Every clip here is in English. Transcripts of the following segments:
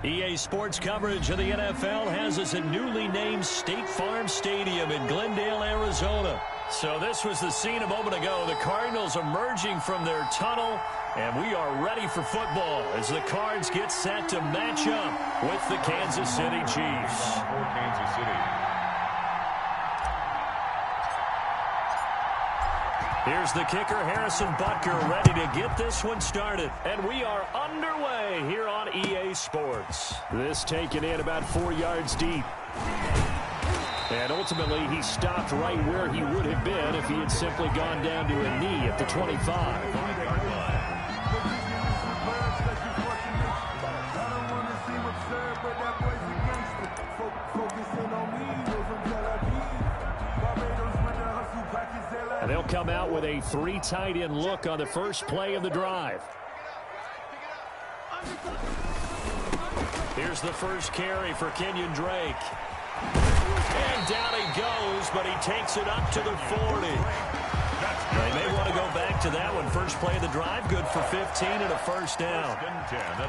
EA Sports coverage of the NFL has us at newly named State Farm Stadium in Glendale, Arizona. So this was the scene a moment ago. The Cardinals emerging from their tunnel, and we are ready for football as the Cards get set to match up with the Kansas City Chiefs. Kansas City. Here's the kicker, Harrison Butker, ready to get this one started. And we are underway here on EA Sports. This taken in about 4 yards deep. And ultimately, he stopped right where he would have been if he had simply gone down to a knee at the 25. And they'll come out with a 3 tight end look on the first play of the drive. Here's the first carry for Kenyon Drake. And down he goes, but he takes it up to the 40. They may want to go back to that one. First play of the drive, good for 15 and a first down.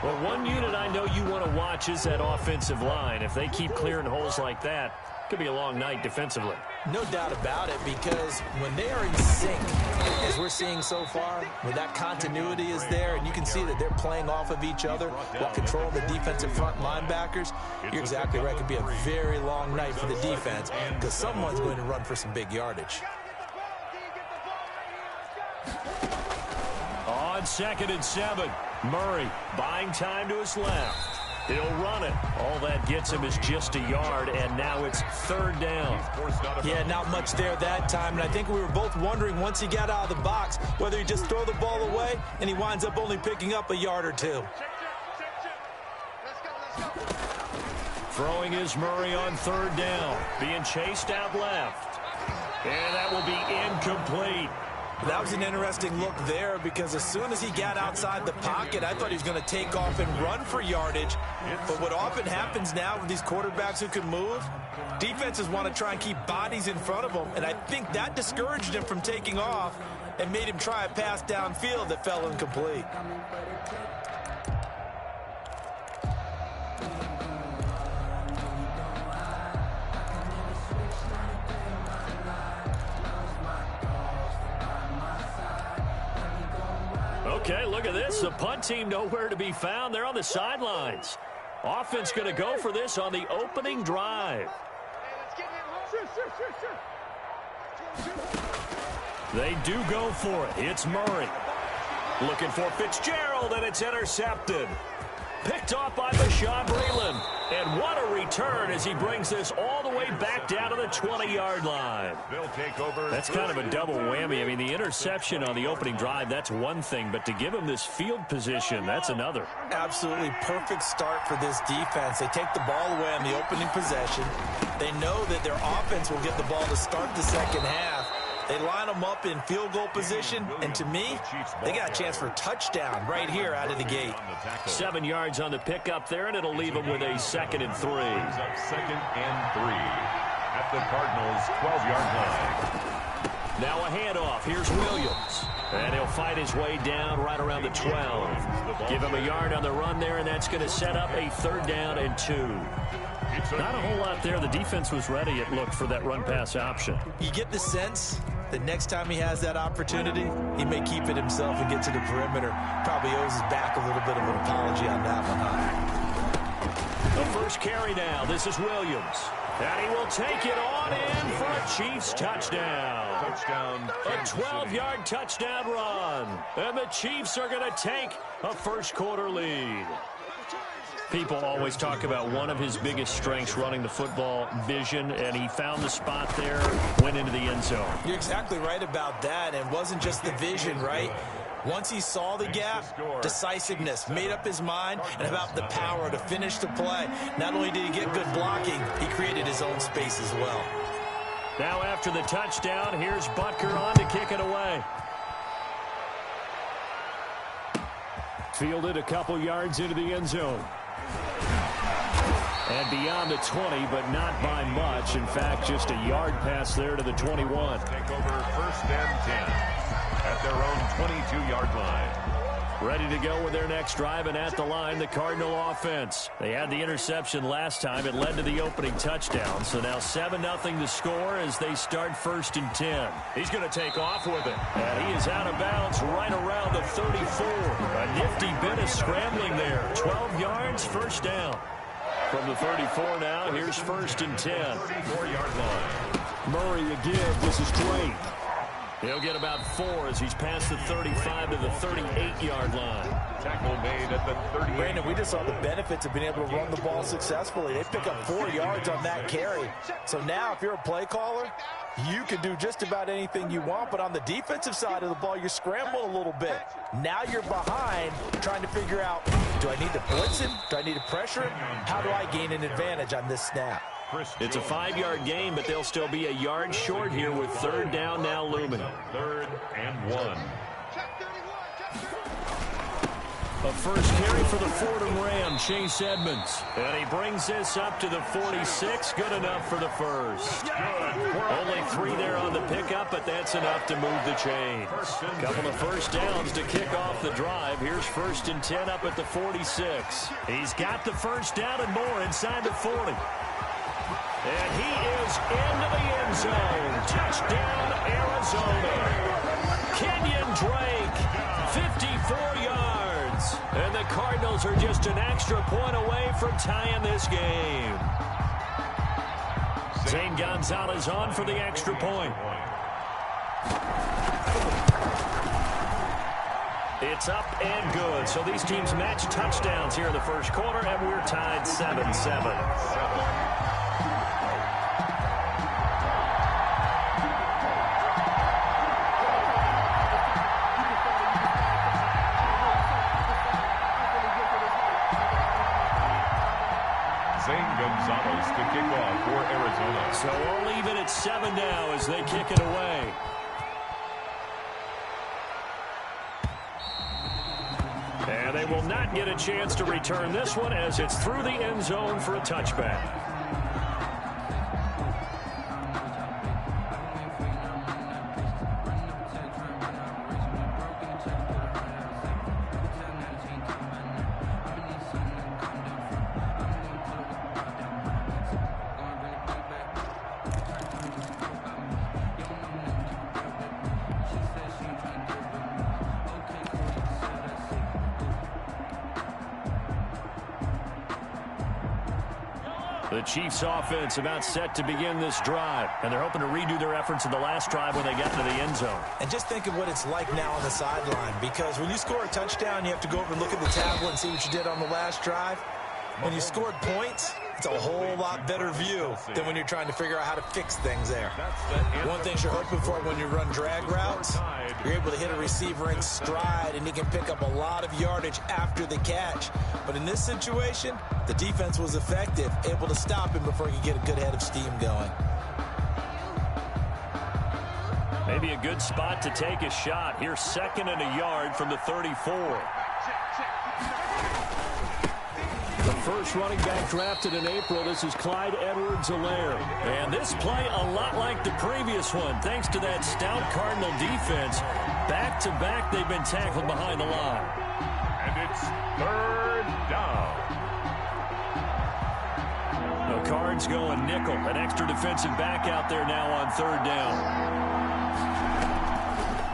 Well, one unit I know you want to watch is that offensive line. If they keep clearing holes like that, it could be a long night defensively. No doubt about it, because when they are in sync, as we're seeing so far, when that continuity is there, and you can see that they're playing off of each other while controlling the defensive front linebackers, you're exactly right. It could be a very long night for the defense because someone's going to run for some big yardage. On 2nd and 7, Murray buying time to his left. He'll run it. All that gets him is just a yard, and now it's 3rd down. Yeah, not much there that time, and I think we were both wondering once he got out of the box whether he just throw the ball away, and he winds up only picking up a yard or 2. Throwing is Murray on 3rd down, being chased out left. And that will be incomplete. That was an interesting look there because as soon as he got outside the pocket, I thought he was going to take off and run for yardage. But what often happens now with these quarterbacks who can move, defenses want to try and keep bodies in front of them. And I think that discouraged him from taking off and made him try a pass downfield that fell incomplete. Okay, look at this. The punt team nowhere to be found. They're on the sidelines. Offense going to go for this on the opening drive. They do go for it. It's Murray. Looking for Fitzgerald, and it's intercepted. Picked off by Bashaud Breeland. And what a return as he brings this all the way back down to the 20-yard line. They'll take over. That's kind of a double whammy. I mean, the interception on the opening drive, that's one thing. But to give him this field position, that's another. Absolutely perfect start for this defense. They take the ball away on the opening possession. They know that their offense will get the ball to start the second half. They line them up in field goal position, and to me, they got a chance for a touchdown right here out of the gate. 7 yards on the pickup there, and it'll leave them with a 2nd and 3. 2nd and 3 at the Cardinals' 12-yard line. Now a handoff. Here's Williams. And he'll fight his way down right around the 12. Give him a yard on the run there, and that's going to set up a 3rd down and 2. Not a whole lot there. The defense was ready, it looked, for that run-pass option. You get the sense the next time he has that opportunity, he may keep it himself and get to the perimeter. Probably owes his back a little bit of an apology on that one, huh? The first carry now. This is Williams. And he will take it on in for a Chiefs touchdown. A 12-yard touchdown run. And the Chiefs are going to take a first-quarter lead. People always talk about one of his biggest strengths running the football, vision, and he found the spot there, went into the end zone. You're exactly right about that. And it wasn't just the vision, right? Once he saw the gap, decisiveness, made up his mind, and about the power to finish the play. Not only did he get good blocking, he created his own space as well. Now after the touchdown, here's Butker on to kick it away. Fielded a couple yards into the end zone. And beyond the 20, but not by much. In fact, just a yard pass there to the 21. Take over 1st and 10 at their own 22-yard line. Ready to go with their next drive, and at the line, the Cardinal offense. They had the interception last time. It led to the opening touchdown. So now 7-0 to score as they start 1st and 10. He's going to take off with it. And he is out of bounds right around the 34. A nifty bit of scrambling there. 12 yards, 1st down. From the 34 now, here's 1st and 10. 34-yard line. Murray again. This is Drake. He'll get about 4 as he's past the 35 to the 38-yard line. Tackle made at the 38. Brandon, we just saw the benefits of being able to run the ball successfully. They pick up 4 yards on that carry. So now if you're a play caller, you can do just about anything you want. But on the defensive side of the ball, you scramble a little bit. Now you're behind trying to figure out, do I need to blitz him? Do I need to pressure him? How do I gain an advantage on this snap? It's a 5-yard gain, but they'll still be a yard short here with 3rd down now looming. 3rd and 1. A first carry for the Fordham Ram, Chase Edmonds. And he brings this up to the 46. Good enough for the first. Only 3 there on the pickup, but that's enough to move the chains. Couple of 1st downs to kick off the drive. Here's 1st and 10 up at the 46. He's got the 1st down and more inside the 40. And he is into the end zone. Touchdown, Arizona. Kenyon Drake, 54 yards. And the Cardinals are just an extra point away from tying this game. Zane Gonzalez on for the extra point. It's up and good. So these teams match touchdowns here in the 1st quarter, and we're tied 7-7. Gonzalez to kick off for Arizona. So we'll leave it at 7 now as they kick it away. And they will not get a chance to return this one as it's through the end zone for a touchback. The Chiefs offense about set to begin this drive, and they're hoping to redo their efforts in the last drive when they got into the end zone. And just think of what it's like now on the sideline, because when you score a touchdown, you have to go over and look at the tablet and see what you did on the last drive. When you scored points, it's a whole lot better view than when you're trying to figure out how to fix things there. One thing you're hoping for when you run drag routes, you're able to hit a receiver in stride, and he can pick up a lot of yardage after the catch. But in this situation, the defense was effective, able to stop him before he could get a good head of steam going. Maybe a good spot to take a shot. Here's 2nd and a yard from the 34. The first running back drafted in April. This is Clyde Edwards-Helaire. And this play a lot like the previous one. Thanks to that stout Cardinal defense. Back-to-back, they've been tackled behind the line. And it's 3rd down. The Cards going nickel. An extra defensive back out there now on 3rd down.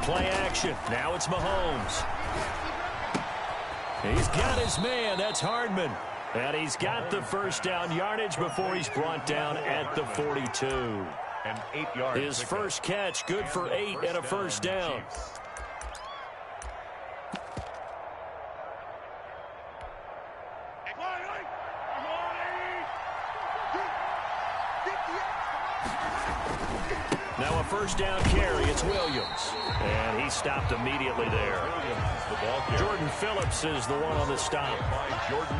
Play action. Now it's Mahomes. He's got his man. That's Hardman. And he's got the 1st down yardage before he's brought down at the 42. An 8-yard. His first catch, good for 8 and a 1st down. Now a 1st down carry. It's Williams. And he stopped immediately there. Jordan Phillips is the one on the stop.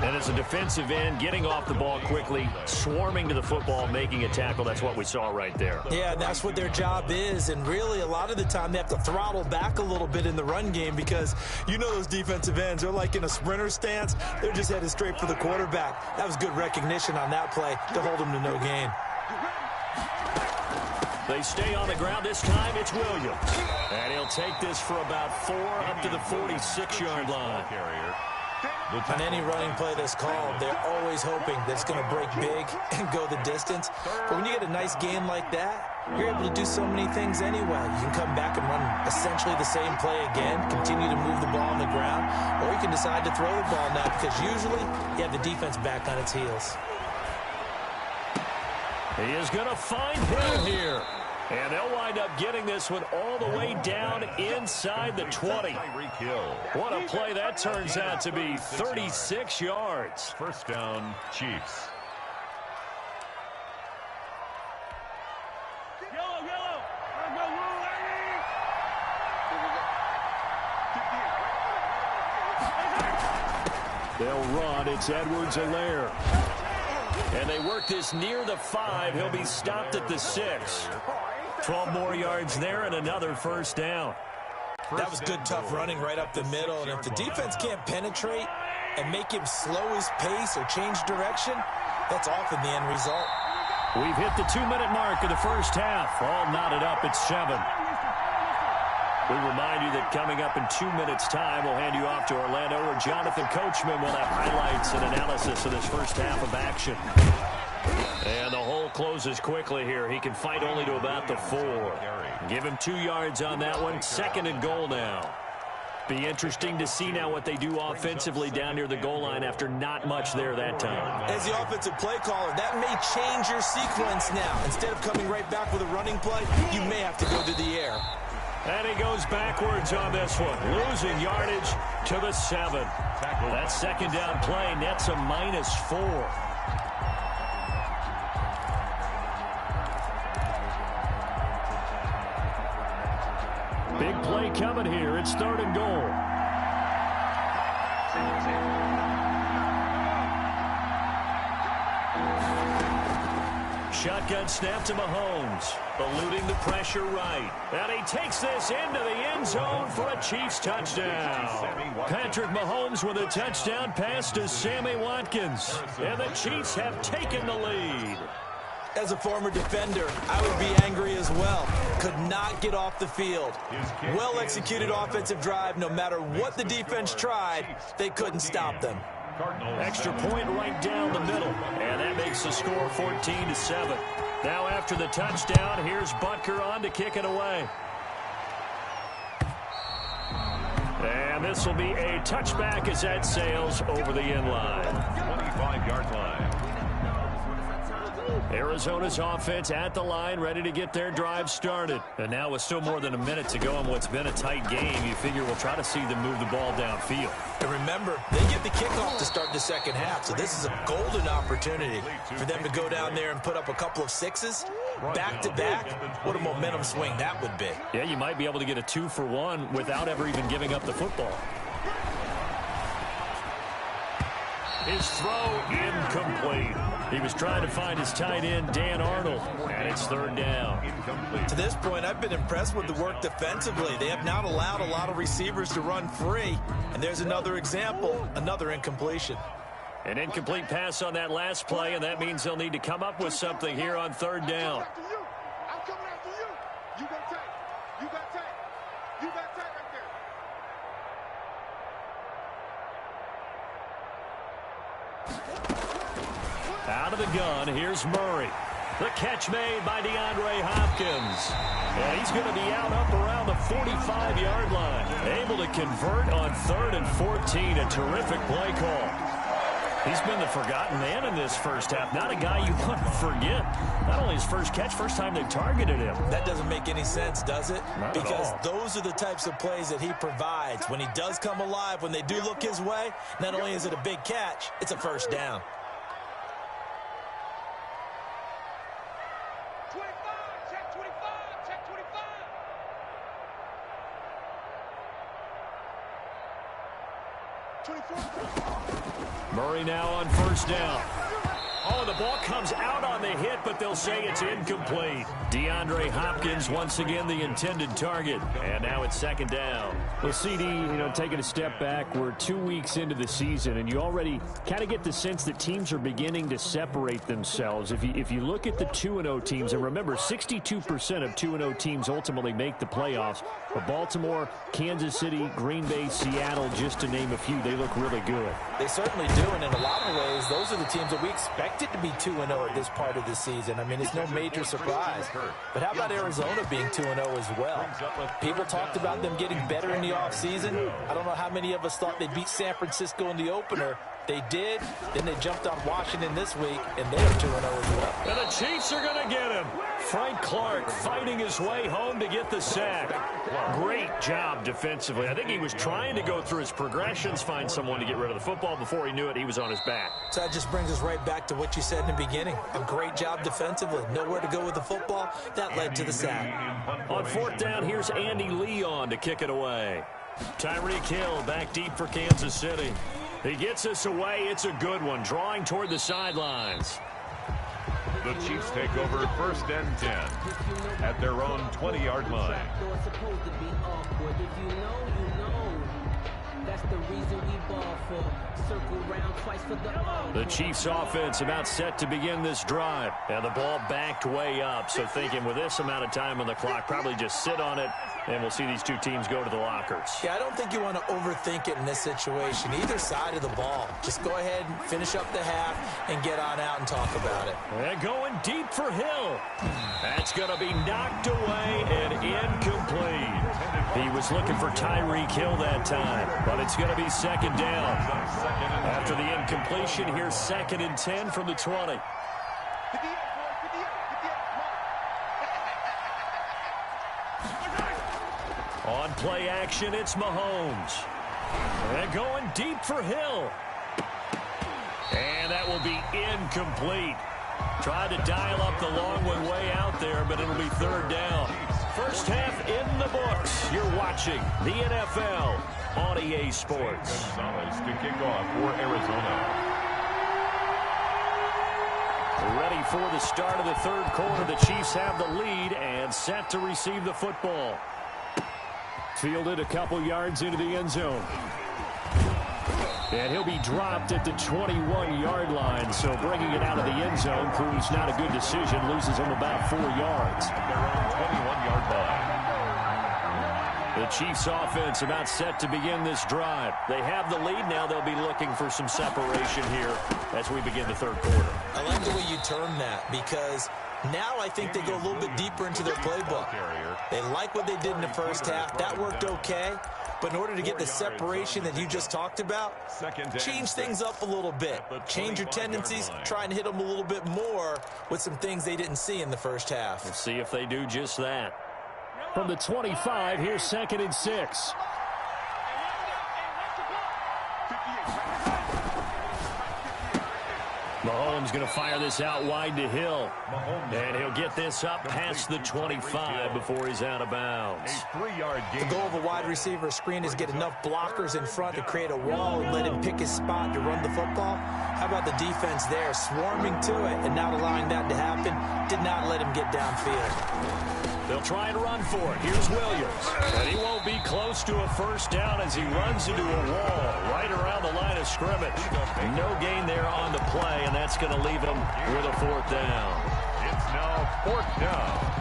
And as a defensive end, getting off the ball quickly, swarming to the football, making a tackle. That's what we saw right there. Yeah, that's what their job is. And really, a lot of the time, they have to throttle back a little bit in the run game because you know those defensive ends, they're like in a sprinter stance. They're just headed straight for the quarterback. That was good recognition on that play to hold him to no gain. They stay on the ground. This time it's Williams. And he'll take this for about 4 up to the 46-yard line. On any running play that's called, they're always hoping that it's going to break big and go the distance. But when you get a nice game like that, you're able to do so many things anyway. You can come back and run essentially the same play again, continue to move the ball on the ground, or you can decide to throw the ball now because usually you have the defense back on its heels. He is going to find Hill here. And they'll wind up getting this one all the way down inside the 20. What a play that turns out to be, 36 yards. First down, Chiefs. They'll run. It's Edwards-Helaire. And they work this near the 5. He'll be stopped at the 6. 12 more yards there and another first down. That was good, tough running right up the middle. And if the defense can't penetrate and make him slow his pace or change direction, that's often the end result. We've hit the 2-minute mark of the first half. All knotted up at 7. We remind you that coming up in 2 minutes' time, we'll hand you off to Orlando, where Jonathan Coachman will have highlights and analysis of this first half of action. And the hole closes quickly here. He can fight only to about the 4. Give him 2 yards on that one. 2nd and goal now. Be interesting to see now what they do offensively down near the goal line after not much there that time. As the offensive play caller, that may change your sequence now. Instead of coming right back with a running play, you may have to go to the air. And he goes backwards on this one, losing yardage to the 7. That second down play nets a -4. Big play coming here. It's 3rd and goal. Shotgun snap to Mahomes, eluding the pressure right. And he takes this into the end zone for a Chiefs touchdown. Patrick Mahomes with a touchdown pass to Sammy Watkins. And the Chiefs have taken the lead. As a former defender, I would be angry as well. Could not get off the field. Well-executed offensive drive. No matter what the defense tried, they couldn't stop them. Extra point right down the middle. And that makes the score 14-7. Now after the touchdown, here's Butker on to kick it away. And this will be a touchback as that sails over the end line. 25-yard line. Arizona's offense at the line, ready to get their drive started. And now with still more than a minute to go in what's been a tight game, you figure we'll try to see them move the ball downfield. And remember, they get the kickoff to start the second half, so this is a golden opportunity for them to go down there and put up a couple of 6s back-to-back. What a momentum swing that would be. Yeah, you might be able to get a 2-for-1 without ever even giving up the football. His throw incomplete. He was trying to find his tight end, Dan Arnold, and it's 3rd down. To this point, I've been impressed with the work defensively. They have not allowed a lot of receivers to run free, and there's another example, another incompletion. An incomplete pass on that last play, and that means they'll need to come up with something here on 3rd down. I'm coming after you. You got tape. You got tape. You got tape right there. Out of the gun, here's Murray. The catch made by DeAndre Hopkins. And he's going to be out up around the 45-yard line. Able to convert on 3rd and 14. A terrific play call. He's been the forgotten man in this first half. Not a guy you want to forget. Not only his first catch, first time they targeted him. That doesn't make any sense, does it? Not because at all. Those are the types of plays that he provides. When he does come alive, when they do look his way, not only is it a big catch, it's a first down. 25, check 25, check 25. Murray now on 1st down. Oh, the ball comes out on the hit, but they'll say it's incomplete. DeAndre Hopkins, once again, the intended target. And now it's second down. Well, CD, taking a step back, we're 2 weeks into the season, and you already kind of get the sense that teams are beginning to separate themselves. If you look at the 2-0 teams, and remember, 62% of 2-0 teams ultimately make the playoffs. But Baltimore, Kansas City, Green Bay, Seattle, just to name a few, they look really good. They certainly do, and in a lot of ways, those are the teams that we expected to be 2-0 at this part of the season. I mean, it's no major surprise. But how about Arizona being 2-0 as well? People talked about them getting better in the offseason. I don't know how many of us thought they'd beat San Francisco in the opener. They did. Then they jumped on Washington this week, and they're 2-0 as well. And the Chiefs are going to get him. Frank Clark fighting his way home to get the sack. Great job defensively. I think he was trying to go through his progressions, find someone to get rid of the football. Before he knew it, he was on his back. So that just brings us right back to what you said in the beginning. A great job defensively. Nowhere to go with the football. That led to the sack. On fourth down, here's Andy Leon to kick it away. Tyreek Hill back deep for Kansas City. He gets us away. It's a good one, drawing toward the sidelines. The Chiefs take over 1st and 10 at their own 20-yard line. The Chiefs offense about set to begin this drive. And the ball backed way up. So thinking with this amount of time on the clock, probably just sit on it. And we'll see these two teams go to the lockers. Yeah, I don't think you want to overthink it in this situation. Either side of the ball. Just go ahead and finish up the half and get on out and talk about it. And going deep for Hill. That's going to be knocked away and incomplete. He was looking for Tyreek Hill that time, but it's going to be second down. After the incompletion, here's 2nd and 10 from the 20. On play action, it's Mahomes. And going deep for Hill. And that will be incomplete. Tried to dial up the long one way out there, but it'll be 3rd down. First half in the books. You're watching the NFL on EA Sports. Gonzalez to kick off for Arizona. Ready for the start of the 3rd quarter. The Chiefs have the lead and set to receive the football. Fielded a couple yards into the end zone. And he'll be dropped at the 21-yard line. So bringing it out of the end zone proves not a good decision. Loses him about 4 yards. Their own 21-yard line. The Chiefs offense about set to begin this drive. They have the lead now. They'll be looking for some separation here as we begin the 3rd quarter. I like the way you term that because now I think they go a little bit deeper into their playbook. They like what they did in the first half. That worked okay. But in order to get the separation that you just talked about, change things up a little bit. Change your tendencies, try and hit them a little bit more with some things they didn't see in the first half. We'll see if they do just that. From the 25, here's 2nd and 6. Mahomes going to fire this out wide to Hill. And he'll get this up past the 25 before he's out of bounds. A 3-yard gain. The goal of a wide receiver screen is get enough blockers in front to create a wall and let him pick his spot to run the football. How about the defense there, swarming to it and not allowing that to happen? Did not let him get downfield. They'll try and run for it. Here's Williams. And he won't be close to a first down as he runs into a wall right around the line of scrimmage. No gain there on the play, and that's going to leave him with a 4th down. It's now 4th down.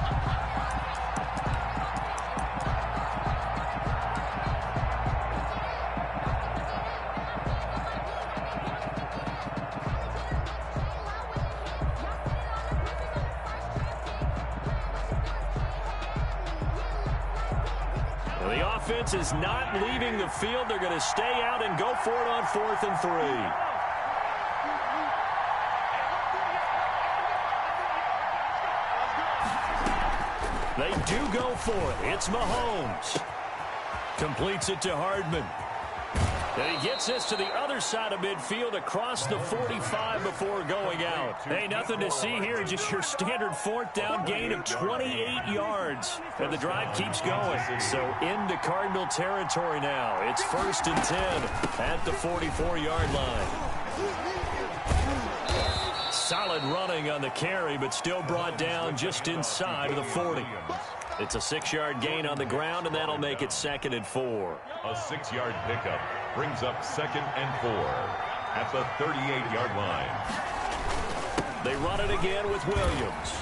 The offense is not leaving the field. They're going to stay out and go for it on 4th and 3. They do go for it. It's Mahomes. Completes it to Hardman. And he gets us to the other side of midfield across the 45 before going out. Hey, nothing to see here. Just your standard 4th down gain of 28 yards. And the drive keeps going. So into Cardinal territory now. It's 1st and 10 at the 44-yard line. Solid running on the carry, but still brought down just inside of the 40. It's a 6-yard gain on the ground, and that'll make it 2nd and 4. A 6-yard pickup brings up 2nd and 4 at the 38-yard line. They run it again with Williams.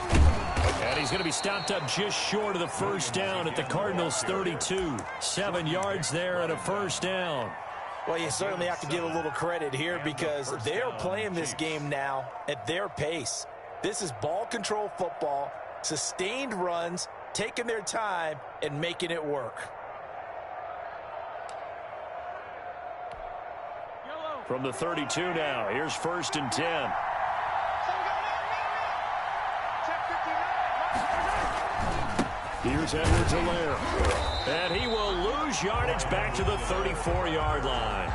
And he's going to be stopped up just short of the first down at the Cardinals' 32. 7 yards there and a first down. Well, you certainly have to give a little credit here because they're playing this game now at their pace. This is ball control football, sustained runs, taking their time and making it work. From the 32 now, here's 1st and 10. Here's Edwards-Helaire. And he will lose yardage back to the 34-yard line.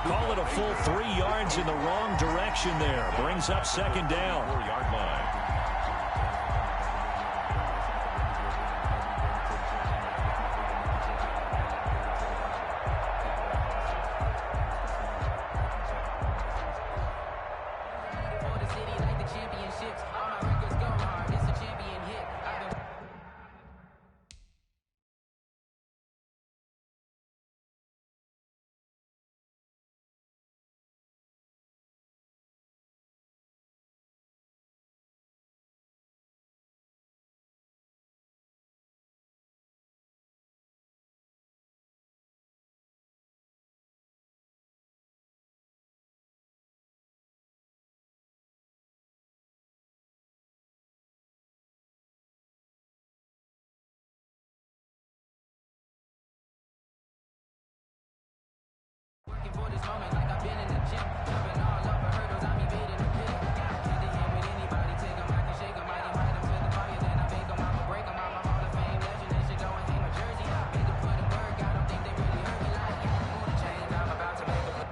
Call it a full 3 yards in the wrong direction there. Brings up 2nd down. 4-yard line. For this moment, like I've been in the gym, jumping all over hurdles, I'm evading the pit. Hit the hand with anybody, take 'em, I can shake 'em, I invite 'em to the fire, then I bake 'em, I'ma break 'em, I'm a Hall of Fame legend, they should go and hang my jersey. Made to put in work, I don't think they really heard me like, move the chains, I'm about to make a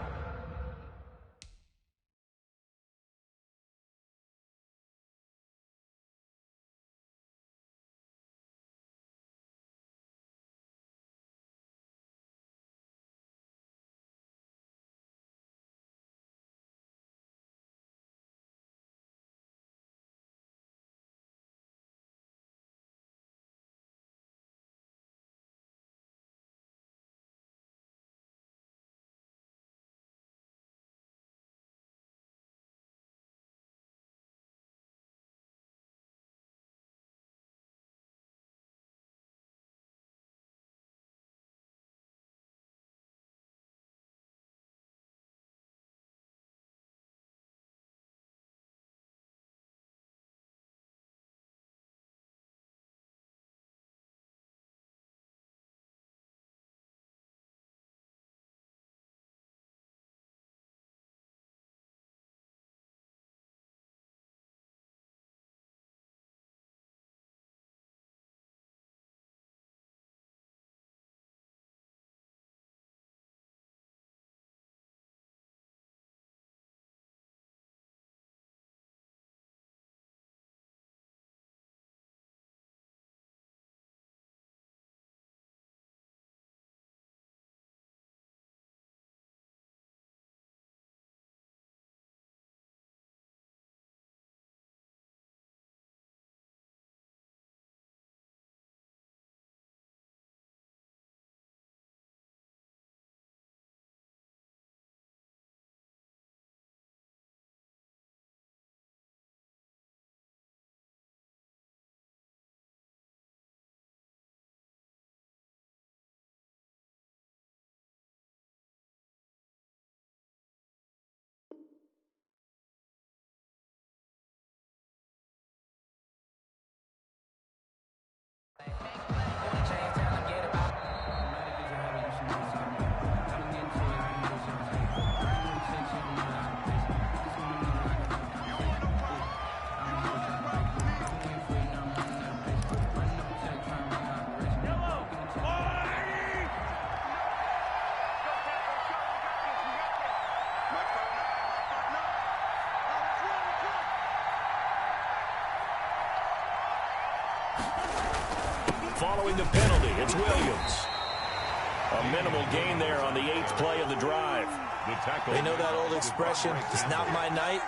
Following the penalty, it's Williams. A minimal gain there on the 8th play of the drive. They know that old expression, it's not my night.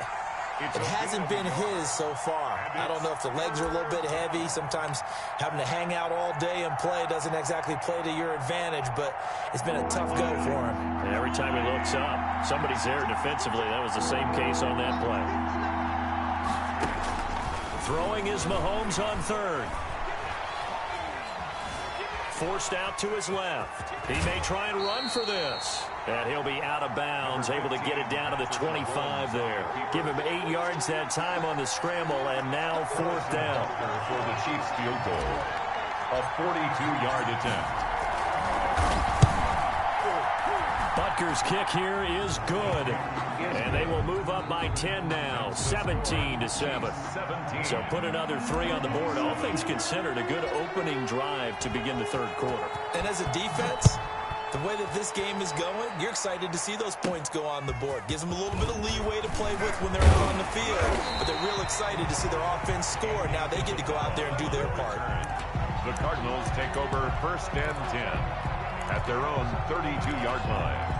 It hasn't been his so far. I don't know if the legs are a little bit heavy. Sometimes having to hang out all day and play doesn't exactly play to your advantage, but it's been a tough go for him. And every time he looks up, somebody's there defensively. That was the same case on that play. Throwing is Mahomes on third. Forced out to his left. He may try and run for this. And he'll be out of bounds, able to get it down to the 25 there. Give him 8 yards that time on the scramble, and now 4th down. For the Chiefs field goal, a 42-yard attempt. Butker's kick here is good. And they will move up by 10 now, 17-7. So put another 3 on the board. All things considered, a good opening drive to begin the third quarter. And as a defense, the way that this game is going, you're excited to see those points go on the board. Gives them a little bit of leeway to play with when they're out on the field. But they're real excited to see their offense score. Now they get to go out there and do their part. The Cardinals take over 1st and 10 at their own 32-yard line.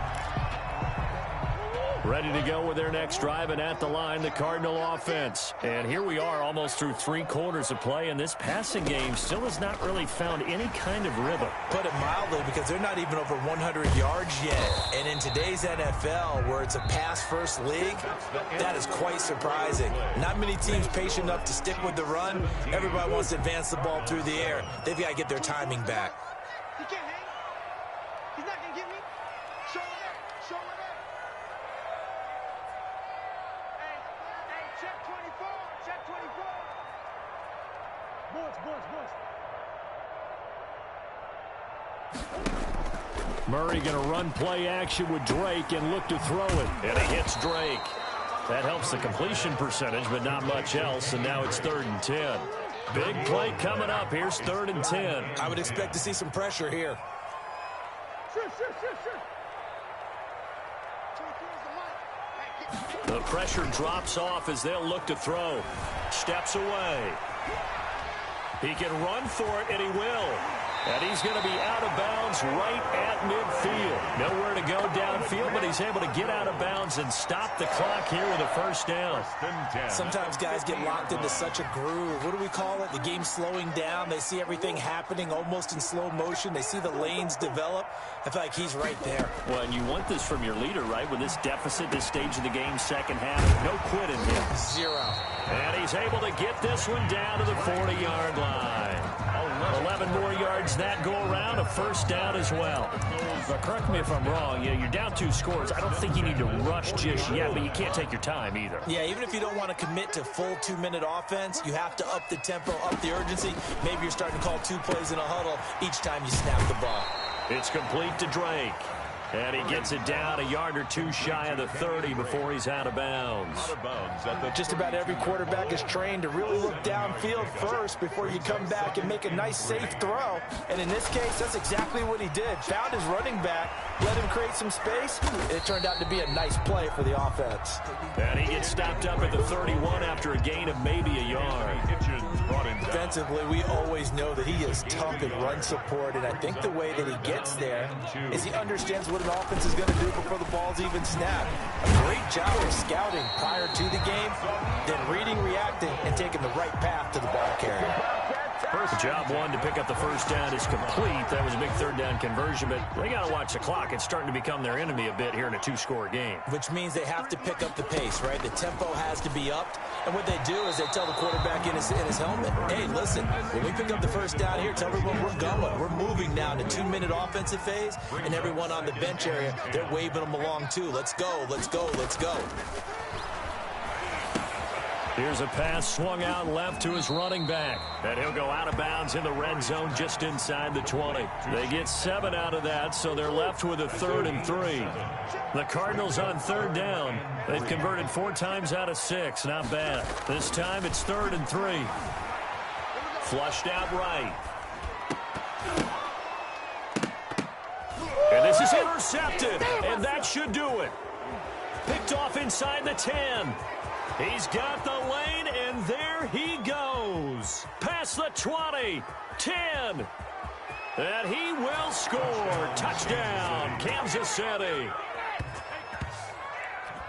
Ready to go with their next drive, and at the line, the Cardinal offense. And here we are almost through 3 quarters of play, and this passing game still has not really found any kind of rhythm. Put it mildly, because they're not even over 100 yards yet. And in today's NFL, where it's a pass-first league, that is quite surprising. Not many teams patient enough to stick with the run. Everybody wants to advance the ball through the air. They've got to get their timing back. He can't hang. He's not going to get me. Show it up. Show it up. Hey, check 24. Check 24. Boys. Murray going to run play action with Drake and look to throw it. And he hits Drake. That helps the completion percentage, but not much else, and now it's 3rd and 10. Big play coming up. Here's 3rd and 10. I would expect to see some pressure here. The pressure drops off as they'll look to throw. Steps away. He can run for it, and he will. And he's going to be out of bounds right at midfield. Nowhere to go downfield, but he's able to get out of bounds and stop the clock here with a 1st down. Sometimes guys get locked into such a groove. What do we call it? The game's slowing down. They see everything happening almost in slow motion. They see the lanes develop. I feel like he's right there. Well, and you want this from your leader, right? With this deficit, this stage of the game, second half, no quit in him. 0. And he's able to get this one down to the 40-yard line. 11 more yards that go around, a 1st down as well. But correct me if I'm wrong, you're down 2 scores. I don't think you need to rush just yet, but you can't take your time either. Yeah, even if you don't want to commit to full 2-minute offense, you have to up the tempo, up the urgency. Maybe you're starting to call 2 plays in a huddle each time you snap the ball. It's complete to Drake. And he gets it down a yard or 2 shy of the 30 before he's out of bounds. Just about every quarterback is trained to really look downfield first before you come back and make a nice, safe throw. And in this case, that's exactly what he did. Found his running back, let him create some space, and it turned out to be a nice play for the offense. And he gets stopped up at the 31 after a gain of maybe a yard. Defensively, we always know that he is tough in run support, and I think the way that he gets there is he understands what an offense is going to do before the ball's even snapped. A great job of scouting prior to the game, then reading, reacting, and taking the right path to the ball carrier. First job 1 to pick up the 1st down is complete. That was a big 3rd down conversion, but they got to watch the clock. It's starting to become their enemy a bit here in a 2-score game. Which means they have to pick up the pace, right? The tempo has to be upped. And what they do is they tell the quarterback in his helmet, hey, listen, when we pick up the 1st down here, tell everyone we're going. We're moving now to 2-minute offensive phase, and everyone on the bench area, they're waving them along too. Let's go, let's go, let's go. Here's a pass swung out left to his running back. And he'll go out of bounds in the red zone just inside the 20. They get 7 out of that, so they're left with a 3rd and 3. The Cardinals on 3rd down. They've converted 4 times out of 6. Not bad. This time it's 3rd and 3. Flushed out right. And this is intercepted. And that should do it. Picked off inside the 10. He's got the lane, and there he goes. Past the 20, 10. And he will score. Touchdown, Kansas City.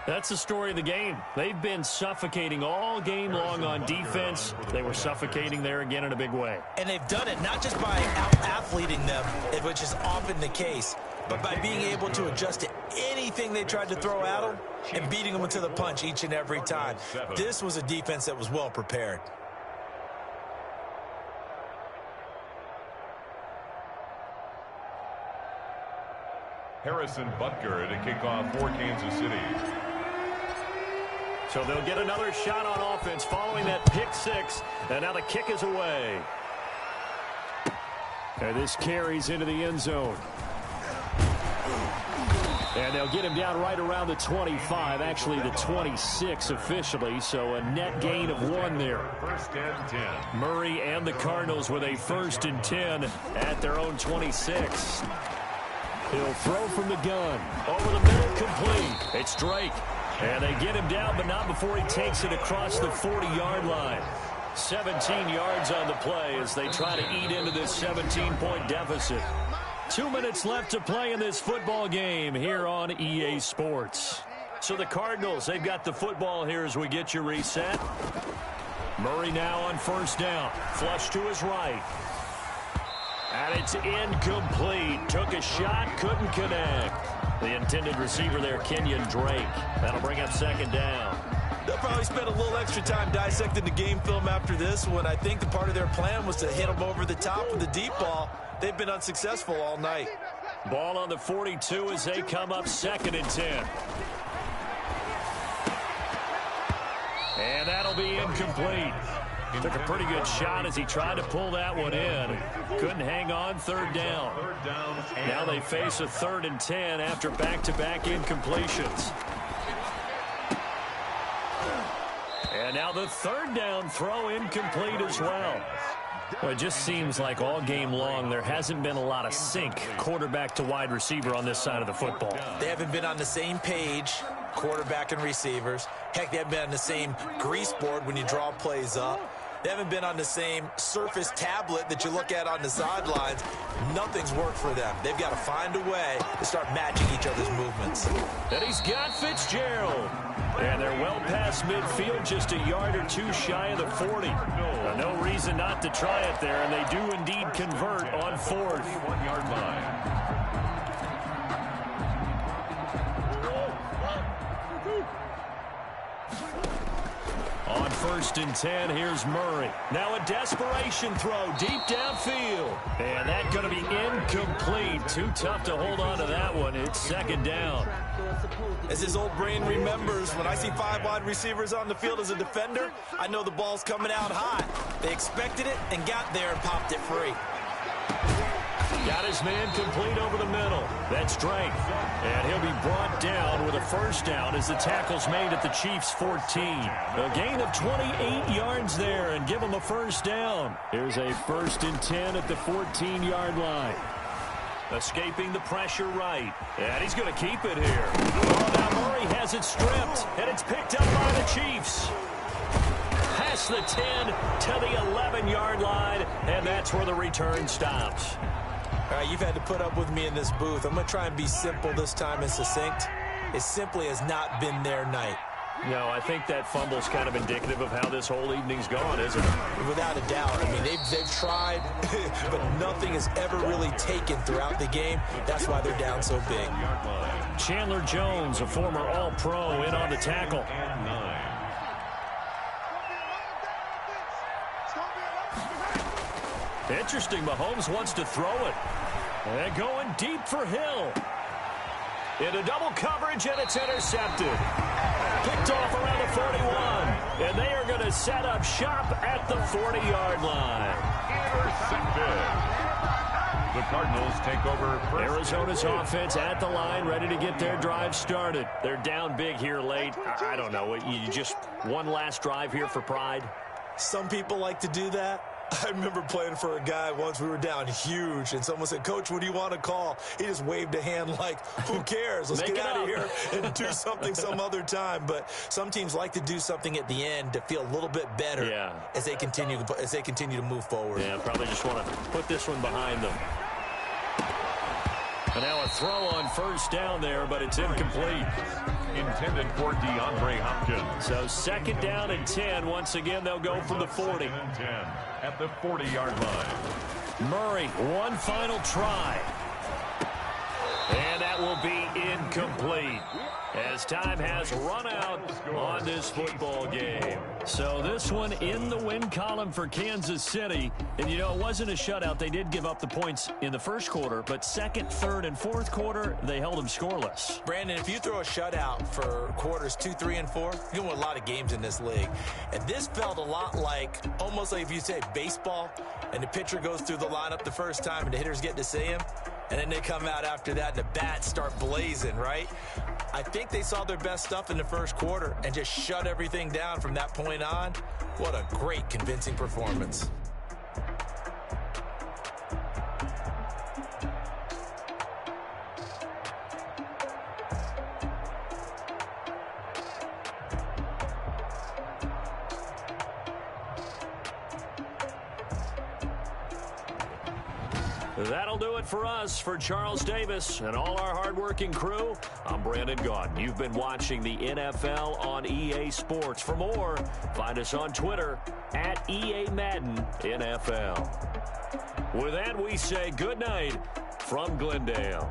That's the story of the game. They've been suffocating all game long on defense. They were suffocating there again in a big way. And they've done it not just by out-athleting them, which is often the case, but by being able to adjust to anything they tried to throw at them and beating them to the punch each and every time. This was a defense that was well prepared. Harrison Butker to kick off for Kansas City. So they'll get another shot on offense following that pick six. And now the kick is away. And this carries into the end zone. And they'll get him down right around the 25, actually the 26 officially, so a net gain of 1 there. First and 10. Murray and the Cardinals with a 1st and 10 at their own 26. He'll throw from the gun. Over the middle, complete. It's Drake. And they get him down, but not before he takes it across the 40-yard line. 17 yards on the play as they try to eat into this 17-point deficit. 2 minutes left to play in this football game here on EA Sports. So the Cardinals, they've got the football here as we get you reset. Murray now on 1st down. Flush to his right. And it's incomplete. Took a shot, couldn't connect. The intended receiver there, Kenyon Drake. That'll bring up 2nd down. They'll probably spend a little extra time dissecting the game film after this one. I think the part of their plan was to hit them over the top with the deep ball. They've been unsuccessful all night. Ball on the 42 as they come up 2nd and 10. And that'll be incomplete. Took a pretty good shot as he tried to pull that one in. Couldn't hang on. 3rd down. Now they face a 3rd and 10 after back-to-back incompletions. And now the 3rd down throw incomplete as well. Well, it just seems like all game long there hasn't been a lot of sync quarterback to wide receiver on this side of the football. They haven't been on the same page, quarterback and receivers. Heck, they haven't been on the same grease board when you draw plays up. They haven't been on the same Surface tablet that you look at on the sidelines. Nothing's worked for them. They've got to find a way to start matching each other's movements. And he's got Fitzgerald. And they're well past midfield, just a yard or 2 shy of the 40. No reason not to try it there, and they do indeed convert on 4th. 1-yard line. On 1st and 10, here's Murray. Now a desperation throw deep downfield. And that's going to be incomplete. Too tough to hold on to that one. It's 2nd down. As his old brain remembers, when I see 5 wide receivers on the field as a defender, I know the ball's coming out hot. They expected it and got there and popped it free. Got his man complete over the middle. That's Drake. And he'll be brought down with a 1st down as the tackle's made at the Chiefs' 14. A gain of 28 yards there and give him a 1st down. Here's a 1st and 10 at the 14-yard line. Escaping the pressure right. And he's going to keep it here. Oh, now Murray has it stripped. And it's picked up by the Chiefs. Past the 10 to the 11-yard line. And that's where the return stops. All right, you've had to put up with me in this booth. I'm going to try and be simple this time and succinct. It simply has not been their night. No, I think that fumble's kind of indicative of how this whole evening's gone, isn't it? Without a doubt. I mean, they've tried, but nothing has ever really taken throughout the game. That's why they're down so big. Chandler Jones, a former All-Pro, in on the tackle. Interesting, Mahomes wants to throw it. And going deep for Hill. Into double coverage, and it's intercepted. Picked off around the 41. And they are going to set up shop at the 40-yard line. Intercepted. The Cardinals take over first. Arizona's offense at the line, ready to get their drive started. They're down big here late. I don't know. You just one last drive here for pride? Some people like to do that. I remember playing for a guy once. We were down huge, and someone said, "Coach, what do you want to call?" He just waved a hand like, who cares? Let's get out of here and do something some other time. But some teams like to do something at the end to feel a little bit better as they continue to move forward. Yeah, probably just want to put this one behind them. And now a throw on first down there, but it's incomplete. Intended for DeAndre Hopkins. So second down and 10. Once again, they'll go from the 40. Second and 10 at the 40-yard line. Murray, one final try. And that will be incomplete, as time has run out on this football game. So this one in the win column for Kansas City. And, you know, it wasn't a shutout. They did give up the points in the first quarter, but second, third, and fourth quarter, they held them scoreless. Brandon, if you throw a shutout for quarters 2, 3, and 4, you win a lot of games in this league. And this felt a lot like, almost like if you say baseball, and the pitcher goes through the lineup the first time and the hitters get to see him, and then they come out after that and the bats start blazing, right? I think they saw their best stuff in the first quarter and just shut everything down from that point on. What a great, convincing performance. That'll do it for us. For Charles Davis and all our hardworking crew, I'm Brandon Gaudin. You've been watching the NFL on EA Sports. For more, find us on Twitter at EA Madden NFL. With that, we say good night from Glendale.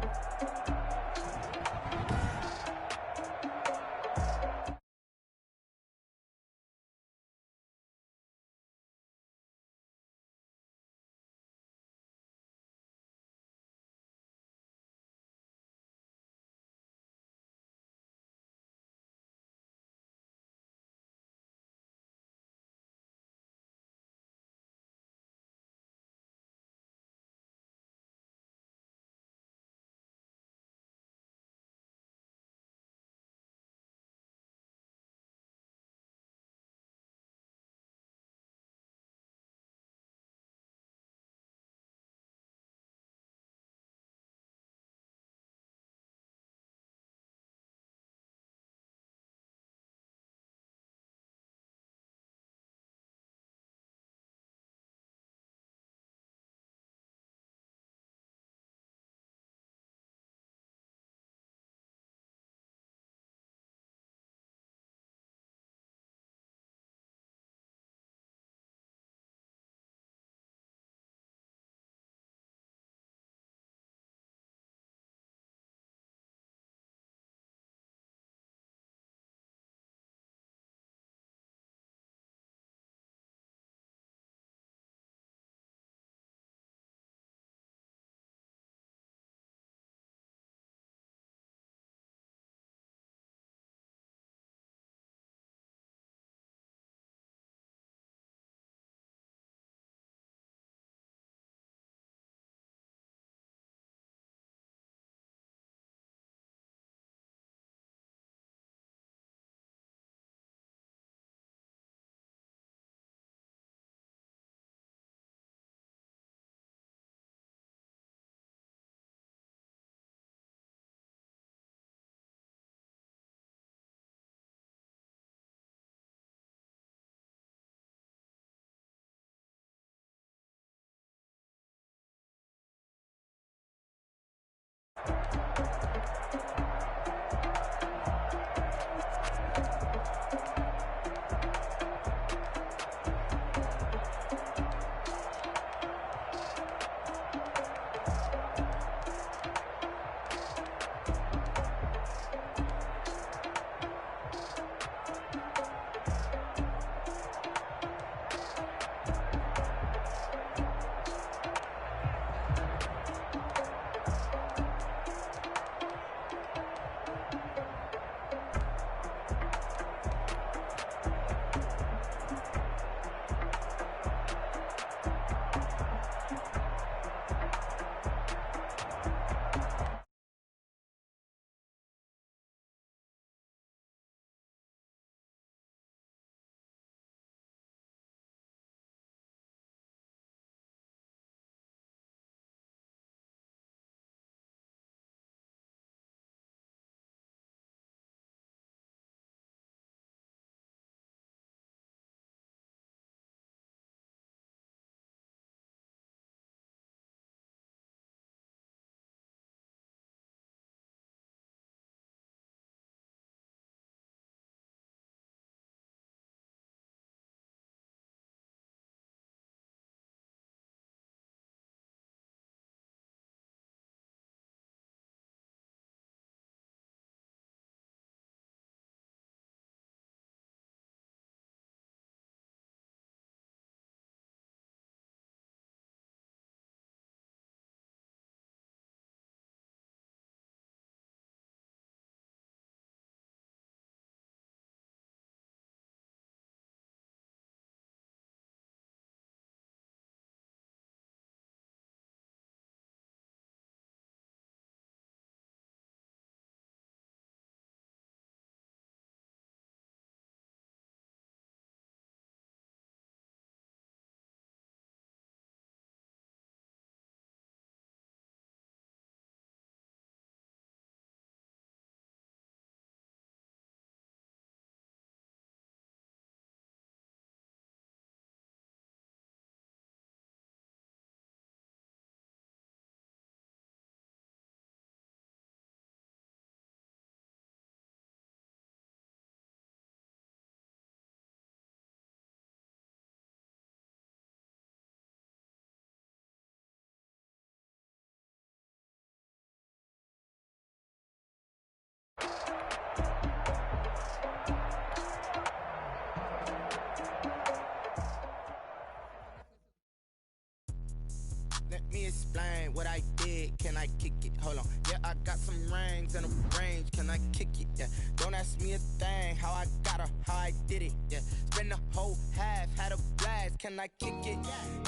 explain what I did. Can I kick it? Hold on. Yeah, I got some rings and a range. Can I kick it? Yeah. Don't ask me a thing. How I got her, how I did it. Yeah. Spend the whole half, had a blast. Can I kick it?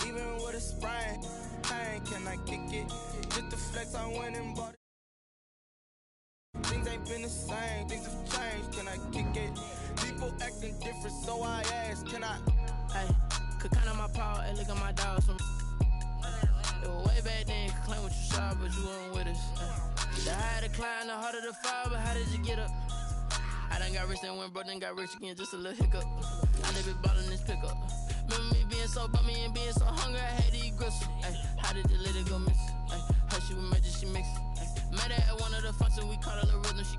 Even with a sprain. Pain, can I kick it? Just the flex, I went and bought it. Things ain't been the same, things have changed, can I kick it? People acting different, so I ask, can I? Hey, could count on my power, hey, look at my dogs from. It was way back then, could claim what you saw, but you weren't with us. The higher the climb, the harder the fall, but how did you get up? I done got rich and went broke, then got rich again, just a little hiccup. I never bought in this pickup. Remember me being so bummy and being so hungry, I had to eat gristle. Ay, how did the lady go miss? Ay, how she was magic, she mixed. Met her at one of the functions, we caught her the rhythm, she.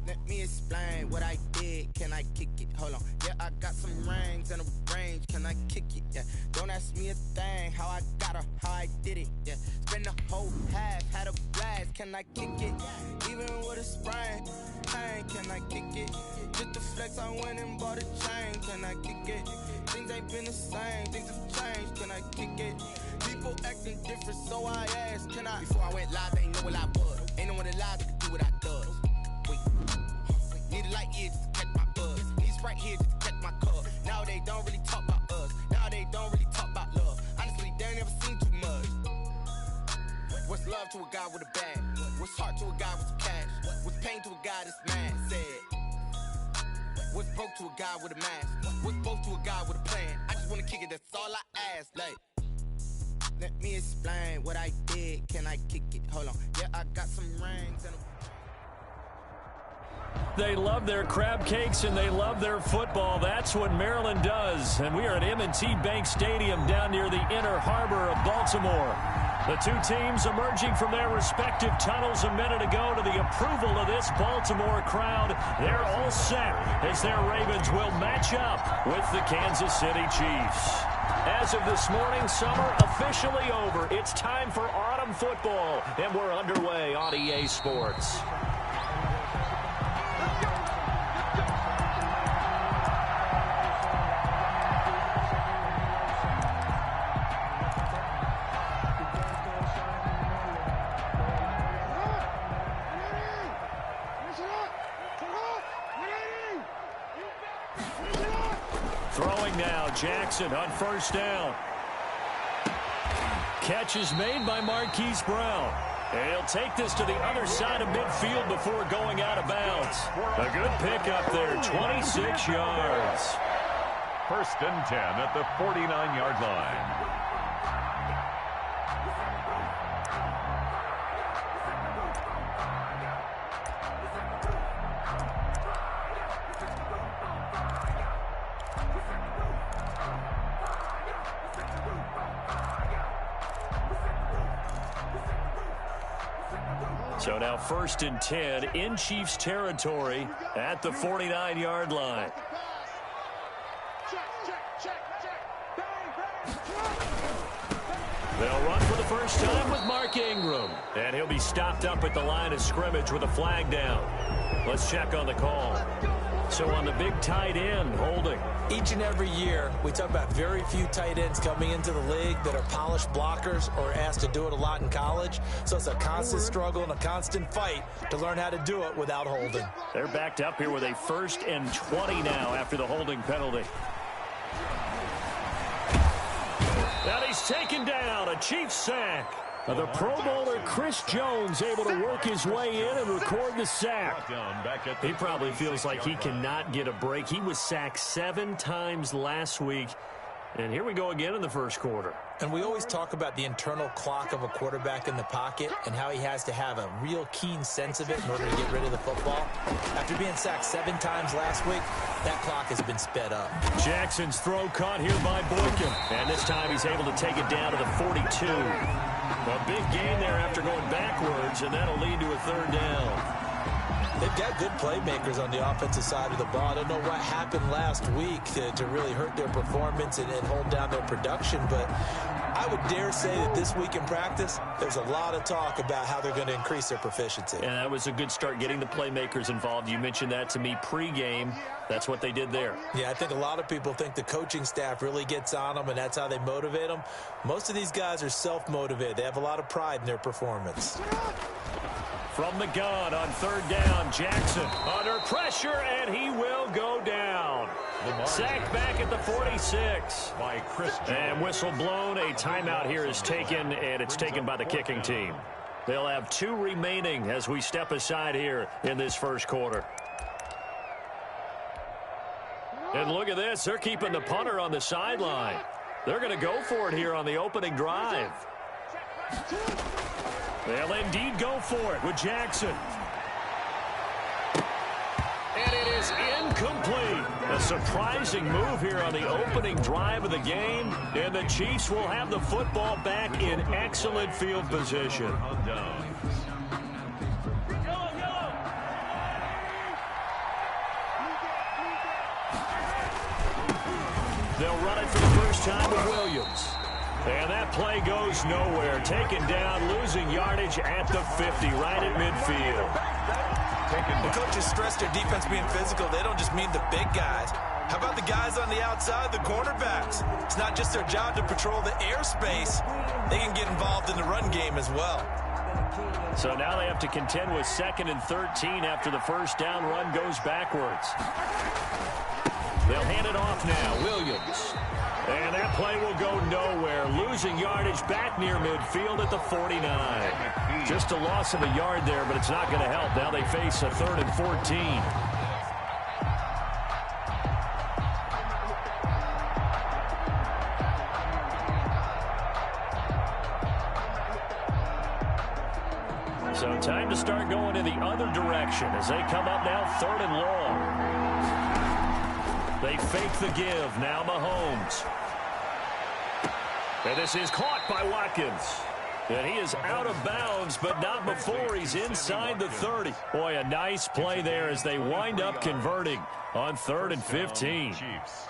Let me explain what I did. Can I kick it? Hold on. Yeah, I got some rings and a range. Can I kick it? Yeah. Don't ask me a thing. How I got her, how I did it. Yeah. Spend the whole half, had a blast. Can I kick it? Even with a sprain. Pain, can I kick it? Just the flex, I went and bought a chain. Can I kick it? Things ain't been the same. Things have changed. Can I kick it? People acting different, so I asked. Can I? Before I went live, they ain't know what I was. Ain't no one alive that could do what I does. Need a light year just to catch my buzz. Need Sprite here just to catch my cup. Now they don't really talk about us. Now they don't really talk about love. Honestly, they ain't never seen too much. What's love to a guy with a bag? What's heart to a guy with some cash? What's pain to a guy that's mad? Said. What's broke to a guy with a mask? What's both to a guy with a plan? I just wanna kick it, that's all I ask. Like, let me explain what I did. Can I kick it? Hold on. Yeah, I got some rings and a. They love their crab cakes and they love their football. That's what Maryland does. And we are at M&T Bank Stadium down near the inner harbor of Baltimore. The two teams emerging from their respective tunnels a minute ago to the approval of this Baltimore crowd. They're all set as their Ravens will match up with the Kansas City Chiefs. As of this morning, summer officially over. It's time for autumn football, and we're underway on EA Sports. Throwing now, Jackson on first down. Catch is made by Marquise Brown. And he'll take this to the other side of midfield before going out of bounds. A good pickup there, 26 yards. First and 10 at the 49-yard line. So now first and 10 in Chiefs territory at the 49-yard line. They'll run for the first time with Mark Ingram. And he'll be stopped up at the line of scrimmage with a flag down. Let's check on the call. So on the big tight end, holding. Each and every year, we talk about very few tight ends coming into the league that are polished blockers or asked to do it a lot in college. So it's a constant struggle and a constant fight to learn how to do it without holding. They're backed up here with a 1st and 20 now after the holding penalty. And he's taken down, a Chiefs sack. The Pro Bowler Chris Jones able to work his way in and record the sack. He probably feels like he cannot get a break. He was sacked 7 times last week. And here we go again in the first quarter. And we always talk about the internal clock of a quarterback in the pocket and how he has to have a real keen sense of it in order to get rid of the football. After being sacked 7 times last week, that clock has been sped up. Jackson's throw caught here by Boykin. And this time he's able to take it down to the 42. A big gain there after going backwards, and that'll lead to a 3rd down. They've got good playmakers on the offensive side of the ball. I don't know what happened last week to really hurt their performance and hold down their production, but I would dare say that this week in practice, there's a lot of talk about how they're going to increase their proficiency. And that was a good start, getting the playmakers involved. You mentioned that to me pregame. That's what they did there. Yeah, I think a lot of people think the coaching staff really gets on them, and that's how they motivate them. Most of these guys are self-motivated. They have a lot of pride in their performance. From the gun on third down, Jackson under pressure, and he will go down. Sacked back at the 46. By Chris Jones. And whistle blown. A timeout here is taken, and it's taken by the kicking team. They'll have 2 remaining as we step aside here in this first quarter. And look at this. They're keeping the punter on the sideline. They're going to go for it here on the opening drive. They'll indeed go for it with Jackson. And it is incomplete. A surprising move here on the opening drive of the game. And the Chiefs will have the football back in excellent field position. They'll run it for the first time with Williams. And that play goes nowhere. Taken down, losing yardage at the 50, right at midfield. The coaches stress their defense being physical. They don't just mean the big guys. How about the guys on the outside, the cornerbacks? It's not just their job to patrol the airspace. They can get involved in the run game as well. So now they have to contend with 2nd and 13 after the first down run goes backwards. They'll hand it off now. Williams. And that play will go nowhere. Losing yardage back near midfield at the 49. Just a loss of a yard there, but it's not going to help. Now they face a 3rd and 14. So time to start going in the other direction as they come up now 3rd and long. They fake the give. Now Mahomes. And this is caught by Watkins. And he is out of bounds, but not before he's inside the 30. Boy, a nice play there as they wind up converting on 3rd and 15. Chiefs.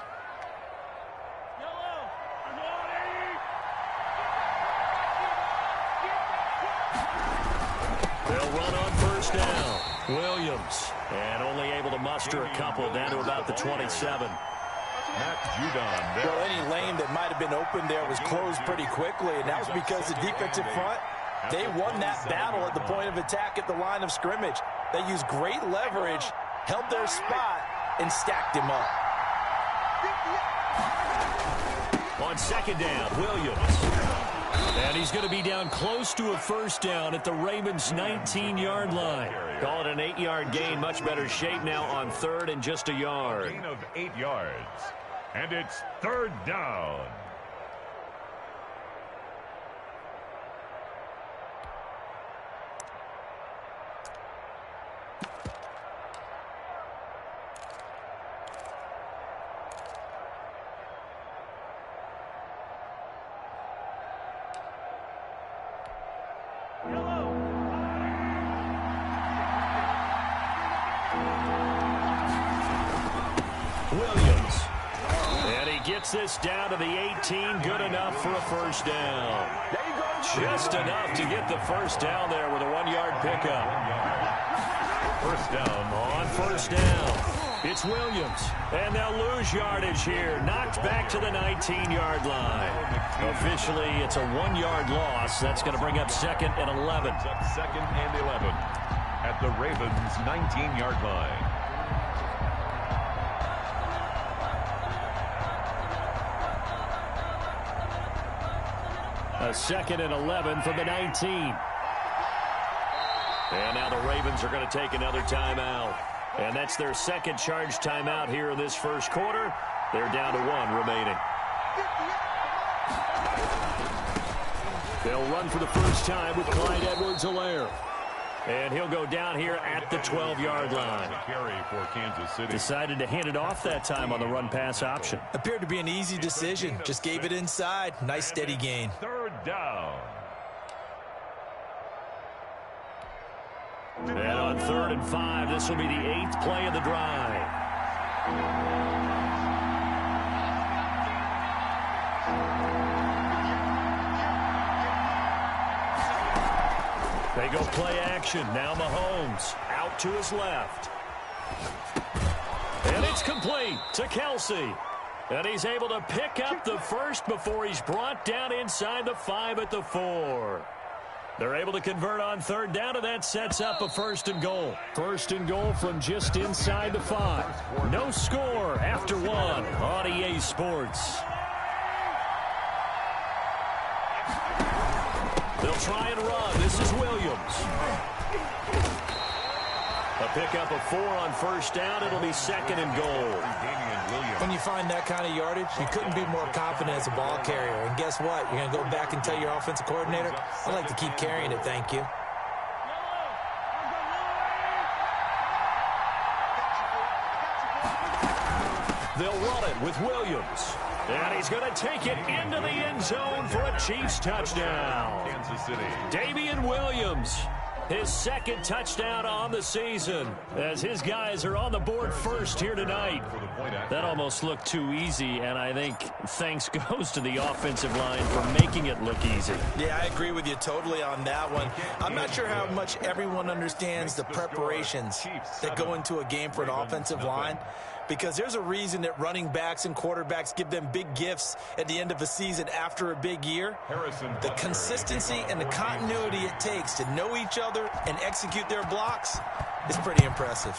They'll run on first down. Williams. And only able to muster a couple down to about the 27. Matt Judon there. Well, any lane that might have been open there was closed pretty quickly, and that was because the defensive front, they won that battle at the point of attack at the line of scrimmage. They used great leverage, held their spot, and stacked him up. On 2nd down, Williams. And he's going to be down close to a first down at the Ravens' 19-yard line. Call it an 8-yard gain. Much better shape now on 3rd and just a yard. Gain of 8 yards. And it's 3rd down. Williams. And he gets this down to the 18. Good enough for a first down. Just enough to get the first down there with a 1-yard pickup. First down. On first down, it's Williams. And they'll lose yardage here. Knocked back to the 19-yard line. Officially, it's a 1-yard loss. That's going to bring up 2nd and 11. Up 2nd and 11 at the Ravens' 19-yard line. A 2nd and 11 from the 19. And now the Ravens are going to take another timeout. And that's their 2nd charge timeout here in this first quarter. They're down to 1 remaining. They'll run for the first time with Clyde Edwards-Helaire. And he'll go down here at the 12-yard line. Carry for Kansas City. Decided to hand it off that time on the run-pass option. Appeared to be an easy decision. Just gave it inside. Nice steady gain. 3rd down. And on 3rd and 5, this will be the 8th play of the drive. They go play action. Now Mahomes out to his left. And it's complete to Kelsey. And he's able to pick up the first before he's brought down inside the 5 at the 4. They're able to convert on 3rd down, and that sets up a 1st and goal. 1st and goal from just inside the 5. No score after 1 on EA Sports. They'll try and run. This is Williams. A pickup of 4 on 1st down. It'll be 2nd and goal. When you find that kind of yardage, you couldn't be more confident as a ball carrier. And guess what? You're going to go back and tell your offensive coordinator, I'd like to keep carrying it, thank you. They'll run it with Williams. And he's going to take it into the end zone for a Chiefs touchdown. Kansas City. Damian Williams, his 2nd touchdown on the season, as his guys are on the board first here tonight. That almost looked too easy, and I think thanks goes to the offensive line for making it look easy. Yeah, I agree with you totally on that one. I'm not sure how much everyone understands the preparations that go into a game for an offensive line, because there's a reason that running backs and quarterbacks give them big gifts at the end of a season after a big year. The consistency and the continuity it takes to know each other and execute their blocks is pretty impressive.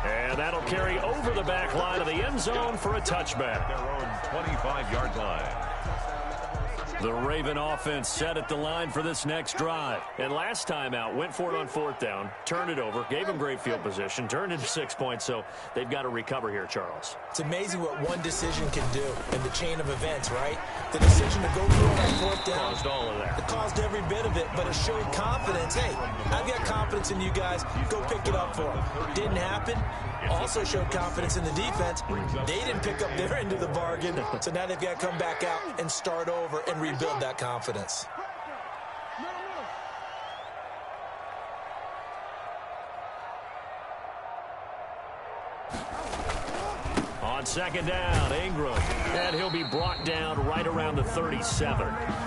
And that'll carry over the back line of the end zone for a touchback. Their own 25-yard line. The Raven offense set at the line for this next drive. And last time out, went for it on 4th down, turned it over, gave them great field position, turned into 6 points, so they've got to recover here, Charles. It's amazing what one decision can do in the chain of events, right? The decision to go for it on 4th down. Caused all of that. It caused every bit of it, but it showed confidence. Hey, I've got confidence in you guys. Go pick it up for them. Didn't happen. Also showed confidence in the defense. They didn't pick up their end of the bargain, so now they've got to come back out and start over and rebuild that confidence. On 2nd down, Ingram. And he'll be brought down right around the 37.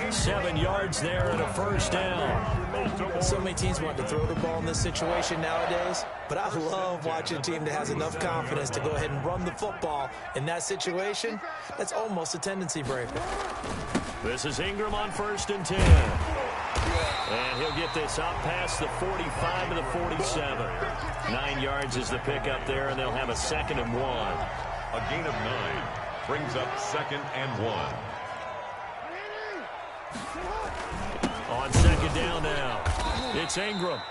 7 yards there and a 1st down. So many teams want to throw the ball in this situation nowadays, but I love watching a team that has enough confidence to go ahead and run the football. In that situation, that's almost a tendency breaker. This is Ingram on 1st and 10. And he'll get this up past the 45 to the 47. 9 yards is the pickup there, and they'll have a 2nd and 1. A gain of 9 brings up 2nd and 1. On 2nd down now, it's Ingram.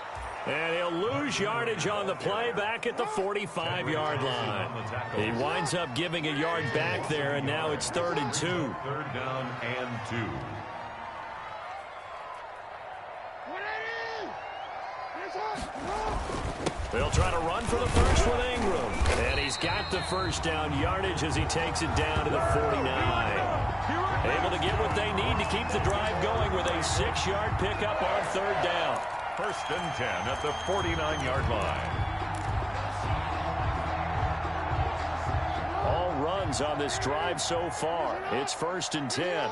And he'll lose yardage on the play back at the 45-yard line. He winds up giving a yard back there, and now it's 3rd and 2. 3rd down and 2. They'll try to run for the first with Ingram. And he's got the 1st down yardage as he takes it down to the 49. Able to get what they need to keep the drive going with a 6-yard pickup on 3rd down. 1st and 10 at the 49-yard line. All runs on this drive so far. It's 1st and 10.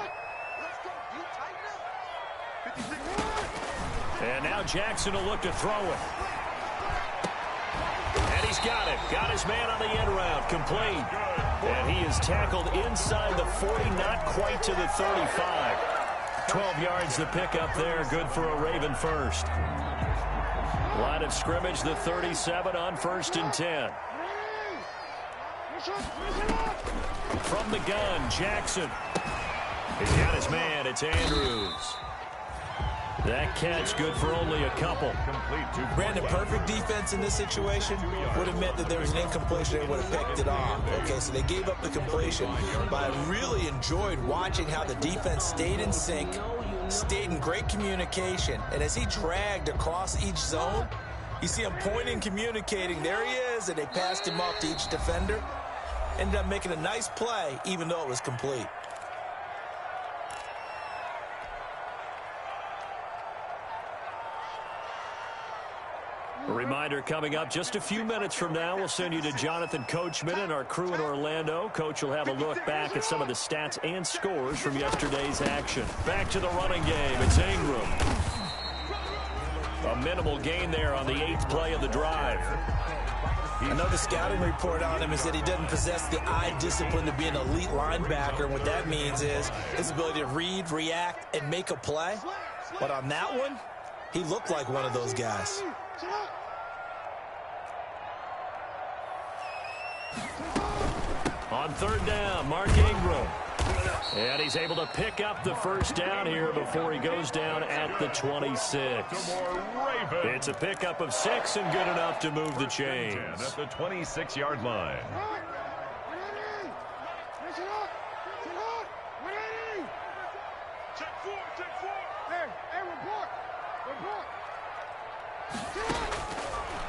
And now Jackson will look to throw it. And he's got it. Got his man on the end route. Complete. And he is tackled inside the 40, not quite to the 35. 12 yards the pickup there. Good for a Raven first. Line of scrimmage, the 37 on 1st and 10. From the gun, Jackson. He's got his man. It's Andrews. That catch good for only a couple. Brandon, perfect defense in this situation would have meant that there was an incompletion. They would have picked it off. Okay, so they gave up the completion. But I really enjoyed watching how the defense stayed in sync, stayed in great communication. And as he dragged across each zone, you see him pointing, communicating. There he is, and they passed him off to each defender. Ended up making a nice play, even though it was complete. here coming up just a few minutes from now. We'll send you to Jonathan Coachman and our crew in Orlando. Coach will have a look back at some of the stats and scores from yesterday's action. Back to the running game. It's Ingram. A minimal gain there on the 8th play of the drive. I know the scouting report on him is that he doesn't possess the eye discipline to be an elite linebacker. And what that means is his ability to read, react, and make a play. But on that one, he looked like one of those guys. On 3rd down, Mark Ingram. And he's able to pick up the first down here before he goes down at the 26. It's a pickup of 6 and good enough to move the chains. At the 26-yard line.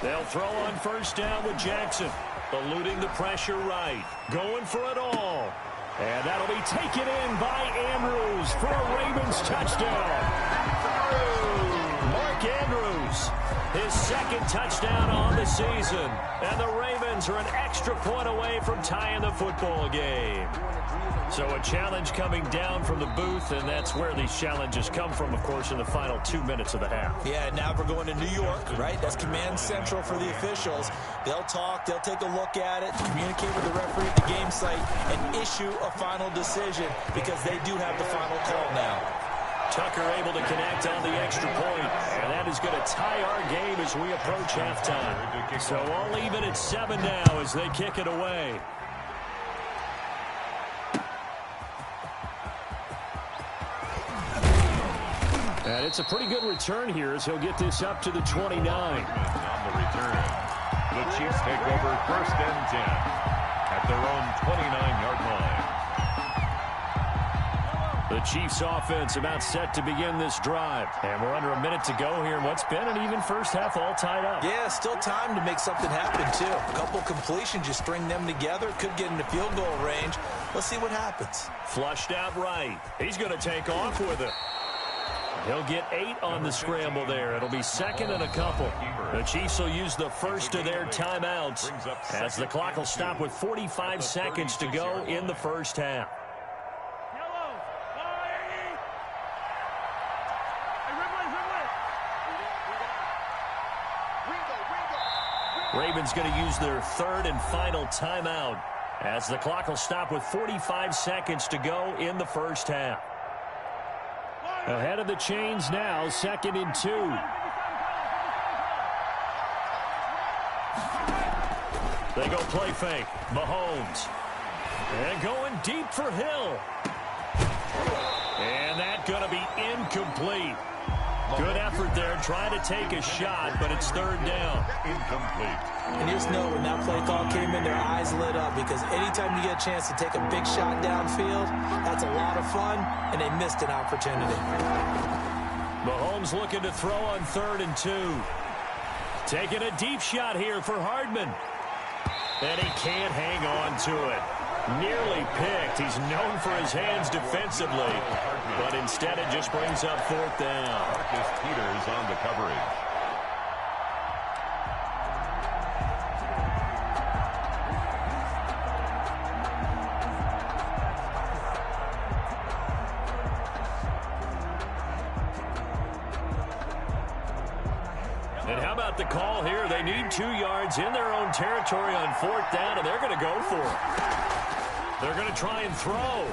They'll throw on 1st down with Jackson. Eluding the pressure right. Going for it all. And that'll be taken in by Andrews for a Ravens touchdown. Mark Andrews, his 2nd touchdown on the season. And the Ravens are an extra point away from tying the football game. So a challenge coming down from the booth, and that's where these challenges come from, of course, in the final 2 minutes of the half. Yeah, now we're going to New York, right? That's command central for the officials. They'll talk, they'll take a look at it, communicate with the referee at the game site, and issue a final decision because they do have the final call now. Tucker able to connect on the extra point, and that is going to tie our game as we approach halftime. So all even at 7 now as they kick it away. And it's a pretty good return here as he'll get this up to the 29. On the return, the Chiefs take over 1st and 10 at their own 29-yard line. The Chiefs offense about set to begin this drive. And we're under a minute to go here in what's been an even first half all tied up. Yeah, still time to make something happen, too. A couple completions, you string them together, could get into field goal range. Let's see what happens. Flushed out right. He's going to take off with it. He'll get 8 on the scramble there. It'll be 2nd and a couple. The Chiefs will use the first of their timeouts as the clock will stop with 45 seconds to go in the first half. Ravens going to use their 3rd and final timeout as the clock will stop with 45 seconds to go in the first half. Ahead of the chains now, 2nd and 2. They go play fake. Mahomes. And going deep for Hill. And that's going to be incomplete. Good effort there, trying to take a shot, but it's 3rd down. Incomplete. And you just know when that play call came in, their eyes lit up because anytime you get a chance to take a big shot downfield, that's a lot of fun, and they missed an opportunity. Mahomes looking to throw on 3rd and 2. Taking a deep shot here for Hardman. And he can't hang on to it. Nearly picked. He's known for his hands defensively, but instead it just brings up 4th down. Marcus Peters on the coverage. And how about the call here? They need 2 yards in their own territory on 4th down, and they're going to go for it. They're going to try and throw.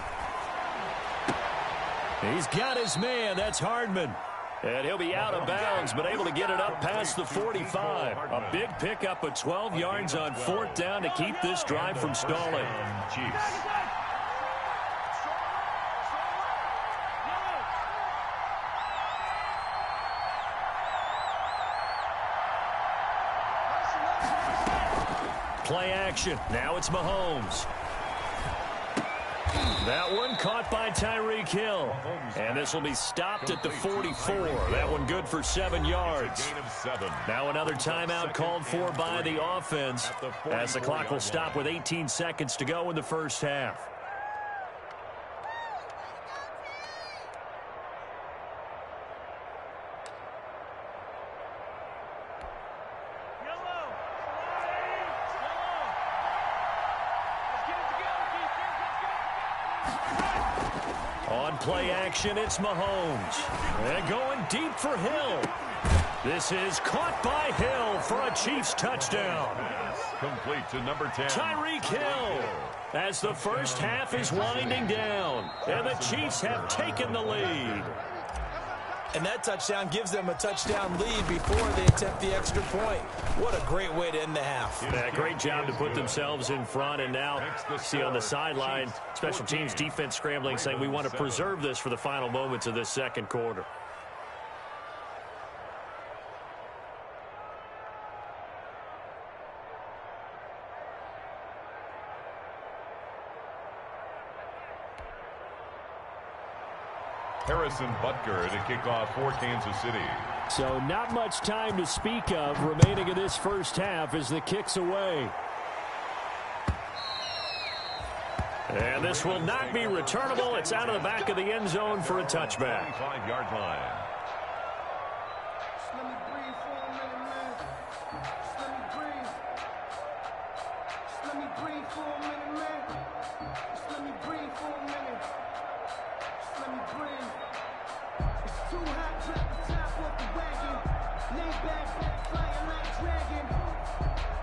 He's got his man. That's Hardman. And he'll be out of bounds, but able to get it up past the 45. A big pickup of 12 yards on 4th down to keep this drive from stalling. Chiefs. Play action. Now it's Mahomes. That one caught by Tyreek Hill. And this will be stopped at the 44. That one good for 7 yards. Now another timeout called for by the offense as the clock will stop with 18 seconds to go in the first half. On play action, it's Mahomes. And going deep for Hill. This is caught by Hill for a Chiefs touchdown. Complete to number 10. Tyreek Hill, as the first half is winding down. And the Chiefs have taken the lead. And that touchdown gives them a touchdown lead before they attempt the extra point. What a great way to end the half. Yeah, great job to put themselves in front. And now, see on the sideline, special teams defense scrambling, saying we want to preserve this for the final moments of this second quarter. Harrison Butker to kick off for Kansas City. So not much time to speak of remaining in this first half as the kick's away. And this will not be returnable. It's out of the back of the end zone for a touchback. 5-yard line. Let me breathe for a minute, man. Just let me breathe. Just let me breathe for a minute, man. Just let me breathe for a minute. Just let me breathe. It's too hot, drop the top off the wagon. Lay back, fire like dragon.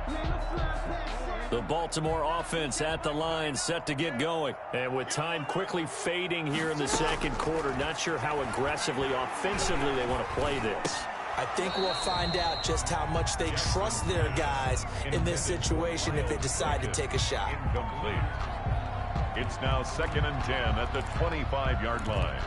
Man, I'm flying past that. The Baltimore offense at the line, set to get going. And with time quickly fading here in the second quarter, not sure how aggressively, offensively they want to play this. I think we'll find out just how much they trust their guys in this situation if they decide to take a shot. Incomplete. It's now 2nd and 10 at the 25-yard line.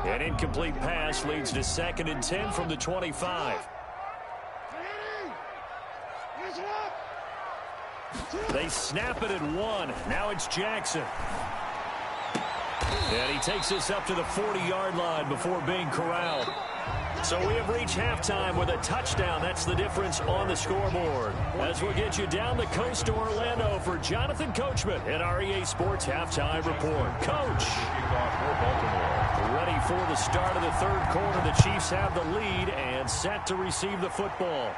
An incomplete pass leads to 2nd and 10 from the 25. They snap it at 1. Now it's Jackson. And he takes this up to the 40-yard line before being corralled. So we have reached halftime with a touchdown. That's the difference on the scoreboard. As we'll get you down the coast to Orlando for Jonathan Coachman at our EA Sports Halftime Report. Coach. Kickoff for Baltimore. Ready for the start of the third quarter. The Chiefs have the lead and set to receive the football.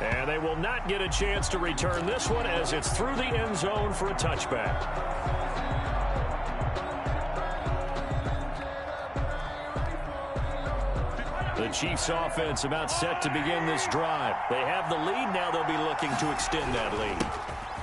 And they will not get a chance to return this one as it's through the end zone for a touchback. The Chiefs offense about set to begin this drive. They have the lead. Now they'll be looking to extend that lead.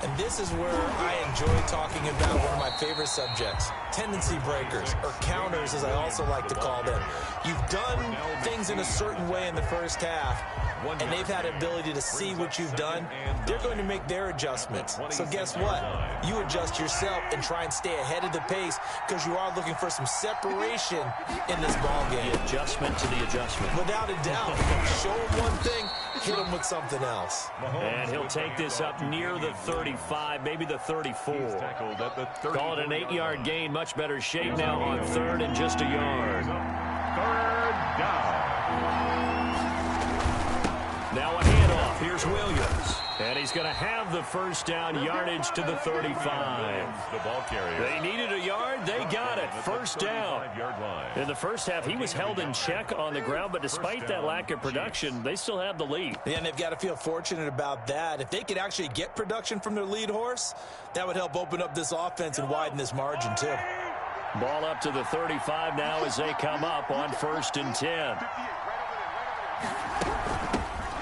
And this is where I enjoy talking about one of my favorite subjects, tendency breakers, or counters as I also like to call them. You've done things in a certain way in the first half, and they've had the ability to see what you've done. They're going to make their adjustments. So guess what? You adjust yourself and try and stay ahead of the pace because you are looking for some separation in this ball game. The adjustment to the adjustment. Without a doubt. Show him one thing, hit him with something else. And he'll take this up near the 35, maybe the 34. Call it an 8-yard gain. Much better shape now on 3rd and just a yard. 3rd down. Now a handoff. Here's Williams. And he's going to have the first down, yardage to the 35. The ball carrier. They needed a yard. They got it. First down. In the first half, he was held in check on the ground, but despite that lack of production, they still have the lead. Yeah, and they've got to feel fortunate about that. If they could actually get production from their lead horse, that would help open up this offense and widen this margin, too. Ball up to the 35 now as they come up on 1st and 10.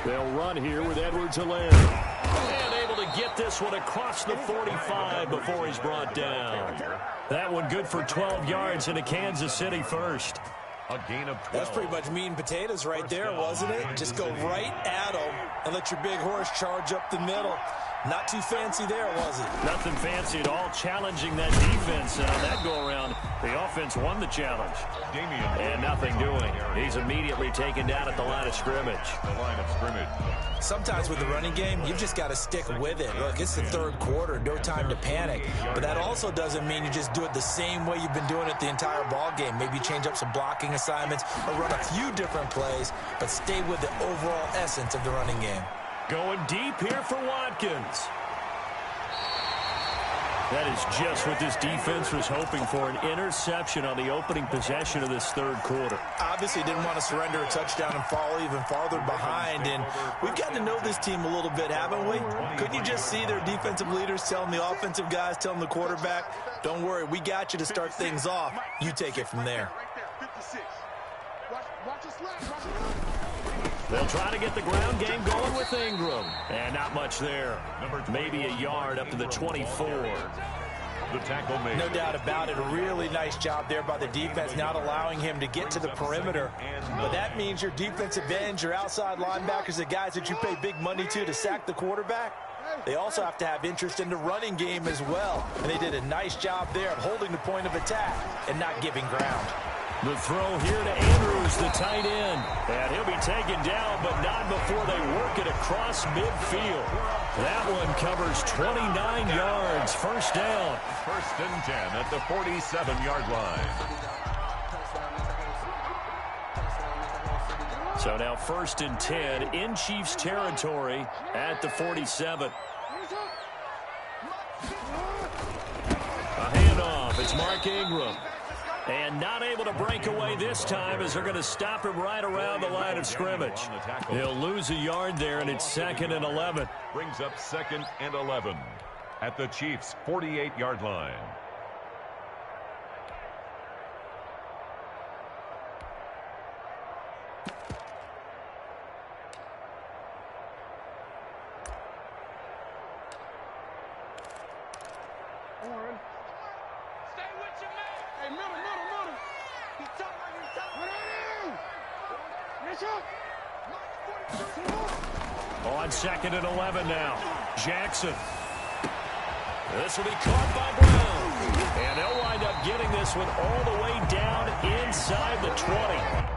They'll run here with Edwards-Helaire. And able to get this one across the 45 before he's brought down. That one good for 12 yards into Kansas City first. A gain of 12. That's pretty much meat and potatoes right there, wasn't it? Just go right at them and let your big horse charge up the middle. Not too fancy there, was it? Nothing fancy at all, challenging that defense. And on that go-around, the offense won the challenge. And nothing doing. He's immediately taken down at the line of scrimmage. Sometimes with the running game, you've just got to stick with it. Look, it's the third quarter, no time to panic. But that also doesn't mean you just do it the same way you've been doing it the entire ball game. Maybe change up some blocking assignments or run a few different plays, but stay with the overall essence of the running game. Going deep here for Watkins. That is just what this defense was hoping for, an interception on the opening possession of this third quarter. Obviously didn't want to surrender a touchdown and fall even farther behind, and we've gotten to know this team a little bit, haven't we? Couldn't you just see their defensive leaders telling the offensive guys, telling the quarterback, don't worry, we got you to start things off. You take it from there. They'll try to get the ground game going with Ingram. And not much there. Maybe a yard up to the 24. The tackle made. No doubt about it. A really nice job there by the defense, not allowing him to get to the perimeter. But that means your defensive ends, your outside linebackers, the guys that you pay big money to sack the quarterback, they also have to have interest in the running game as well. And they did a nice job there of holding the point of attack and not giving ground. The throw here to Andrews, the tight end. And he'll be taken down, but not before they work it across midfield. That one covers 29 yards. First down. 1st and 10 at the 47-yard line. So now 1st and 10 in Chiefs territory at the 47. A handoff. It's Mark Ingram. And not able to break away this time as they're going to stop him right around the line of scrimmage. He'll lose a yard there, and it's 2nd and 11. Brings up 2nd and 11 at the Chiefs' 48-yard line. On 2nd and 11 now. Jackson. This will be caught by Brown. And they'll wind up getting this one all the way down inside the 20.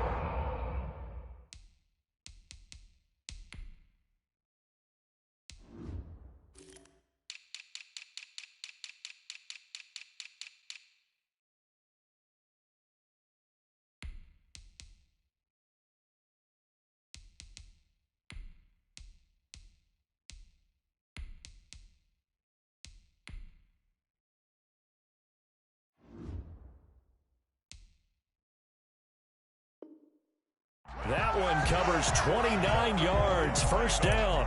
That one covers 29 yards. First down.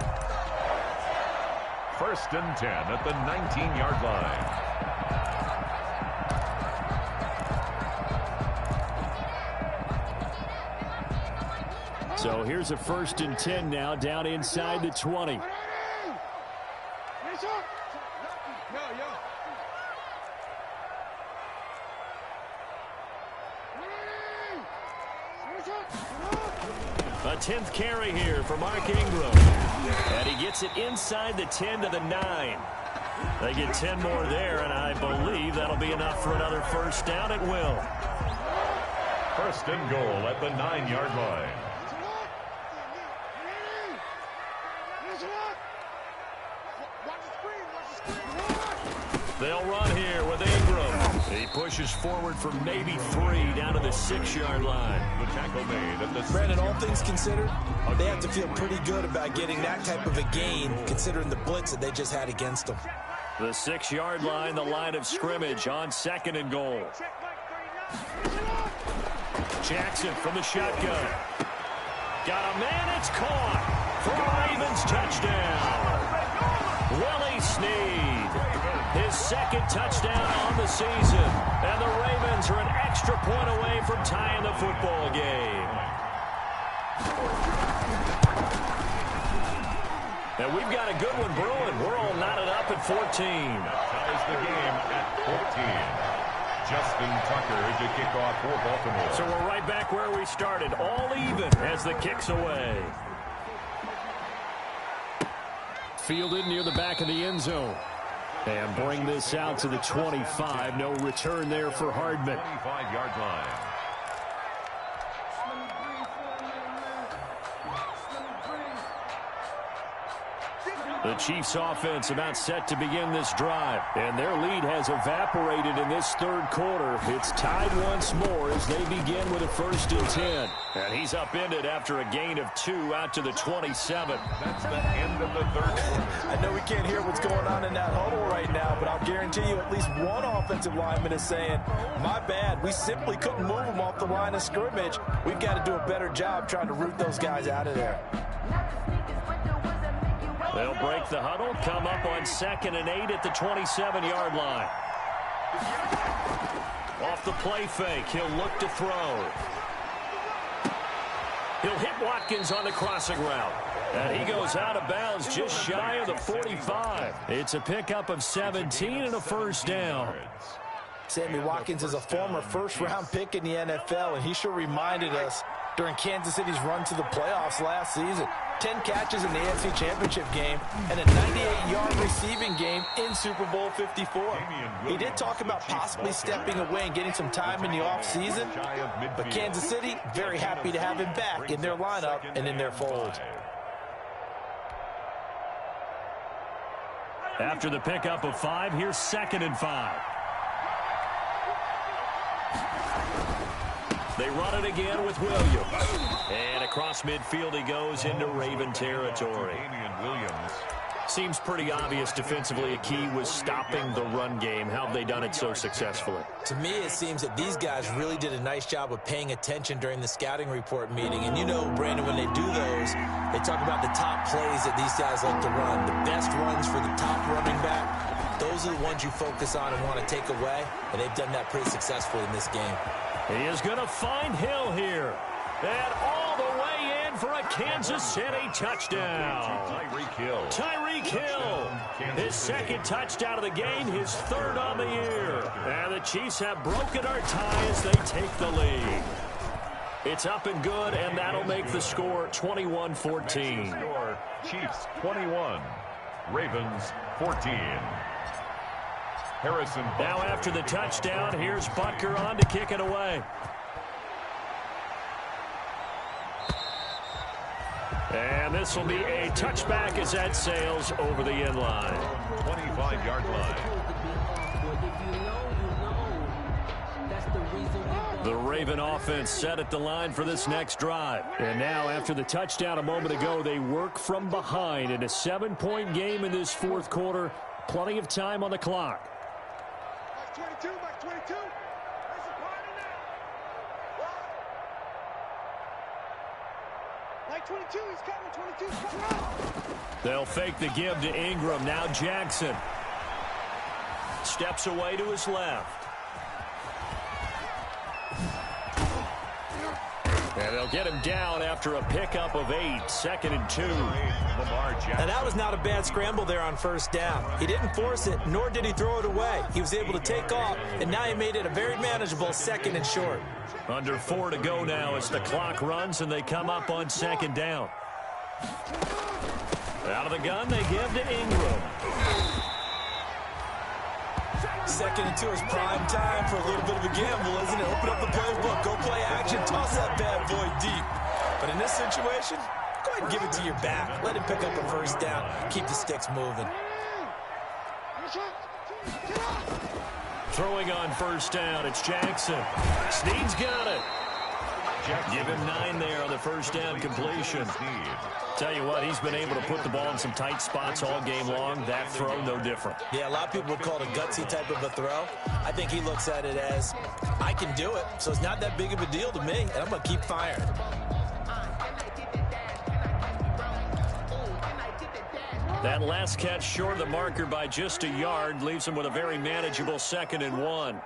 1st and 10 at the 19-yard line. So here's a 1st and 10 now down inside the 20. A 10th carry here for Mark Ingram. And he gets it inside the 10 to the 9. They get 10 more there, and I believe that'll be enough for another first down. It will. 1st and goal at the 9-yard line. They'll run here with Ingram. He pushes forward for maybe 3 down to the 6-yard line. The tackle made at the Brandon, all things considered, they have to feel pretty good about getting that type of a gain, considering the blitz that they just had against them. The 6-yard line, the line of scrimmage on 2nd and goal. Jackson from the shotgun. Got a man, it's caught for a Ravens touchdown. Willie Snead, his 2nd touchdown on the season. And the Ravens are an extra point away from tying the football game. And we've got a good one brewing. We're all knotted up at 14. Ties the game at 14. Justin Tucker to kick off for Baltimore. So we're right back where we started, all even as the kick's away. Fielded near the back of the end zone. And bring this out to the 25. No return there for Hardman. 25-yard line. The Chiefs offense about set to begin this drive. And their lead has evaporated in this third quarter. It's tied once more as they begin with a 1st and 10. And he's upended after a gain of 2 out to the 27. That's the end of the third quarter. I know we can't hear what's going on in that huddle right now, but I'll guarantee you at least one offensive lineman is saying, my bad, we simply couldn't move them off the line of scrimmage. We've got to do a better job trying to root those guys out of there. They'll break the huddle, come up on 2nd and 8 at the 27-yard line. Off the play fake, he'll look to throw. He'll hit Watkins on the crossing route. And he goes out of bounds just shy of the 45. It's a pickup of 17 and a 1st down. Sammy Watkins is a former first-round pick in the NFL, and he sure reminded us during Kansas City's run to the playoffs last season. 10 catches in the AFC Championship game and a 98-yard receiving game in Super Bowl 54. He did talk about possibly stepping away and getting some time in the offseason, but Kansas City very happy to have him back in their lineup and in their fold. After the pickup of 5, here's 2nd and 5. They run it again with Williams. And across midfield he goes into Raven territory. Seems pretty obvious defensively a key was stopping the run game. How have they done it so successfully? To me, it seems that these guys really did a nice job of paying attention during the scouting report meeting. And you know, Brandon, when they do those, they talk about the top plays that these guys like to run. The best runs for the top running back, those are the ones you focus on and want to take away. And they've done that pretty successfully in this game. He is going to find Hill here. And all the way in for a Kansas City touchdown. Tyreek Hill. His 2nd touchdown of the game, his 3rd on the year. And the Chiefs have broken our tie as they take the lead. It's up and good, and that'll make the score 21-14. Chiefs 21, Ravens 14. Harrison Butker. Now after the touchdown, here's Butker on to kick it away. And this will be a touchback as that sails over the end line. 25-yard line. The Raven offense set at the line for this next drive. And now after the touchdown a moment ago, they work from behind in a 7-point game in this 4th quarter. Plenty of time on the clock. Back 22, back 22. There's a party now. Like 22, he's coming, 22's coming out. They'll fake the give to Ingram. Now Jackson steps away to his left. And they'll get him down after a pickup of 8, 2nd and 2. And that was not a bad scramble there on 1st down. He didn't force it, nor did he throw it away. He was able to take off, and now he made it a very manageable 2nd and short. Under 4 to go now as the clock runs, and they come up on 2nd down. Out of the gun, they give to Ingram. 2nd and 2 is prime time for a little bit of a gamble, isn't it? Open up the playbook, go play action, toss that bad boy deep. But in this situation, go ahead and give it to your back. Let him pick up a 1st down. Keep the sticks moving. Throwing on 1st down, it's Jackson. Snead's got it. Give him 9 there on the 1st down completion. Tell you what, he's been able to put the ball in some tight spots all game long. That throw, no different. Yeah, a lot of people would call it a gutsy type of a throw. I think he looks at it as, I can do it, so it's not that big of a deal to me, and I'm going to keep firing. That last catch short of the marker by just a yard leaves him with a very manageable 2nd and 1.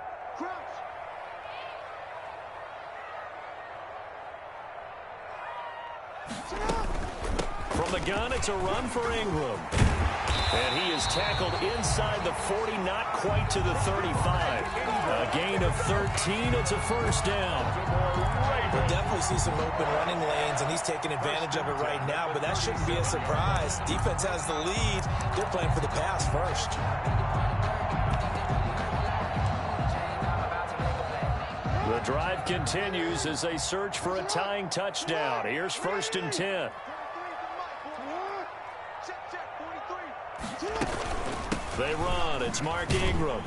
From the gun, it's a run for Ingram. And he is tackled inside the 40, not quite to the 35. A gain of 13, it's a 1st down. We'll definitely see some open running lanes, and he's taking advantage of it right now, but that shouldn't be a surprise. Defense has the lead, They're playing for the pass first. The drive continues as they search for a tying touchdown. Here's 1st and 10. They run. It's Mark Ingram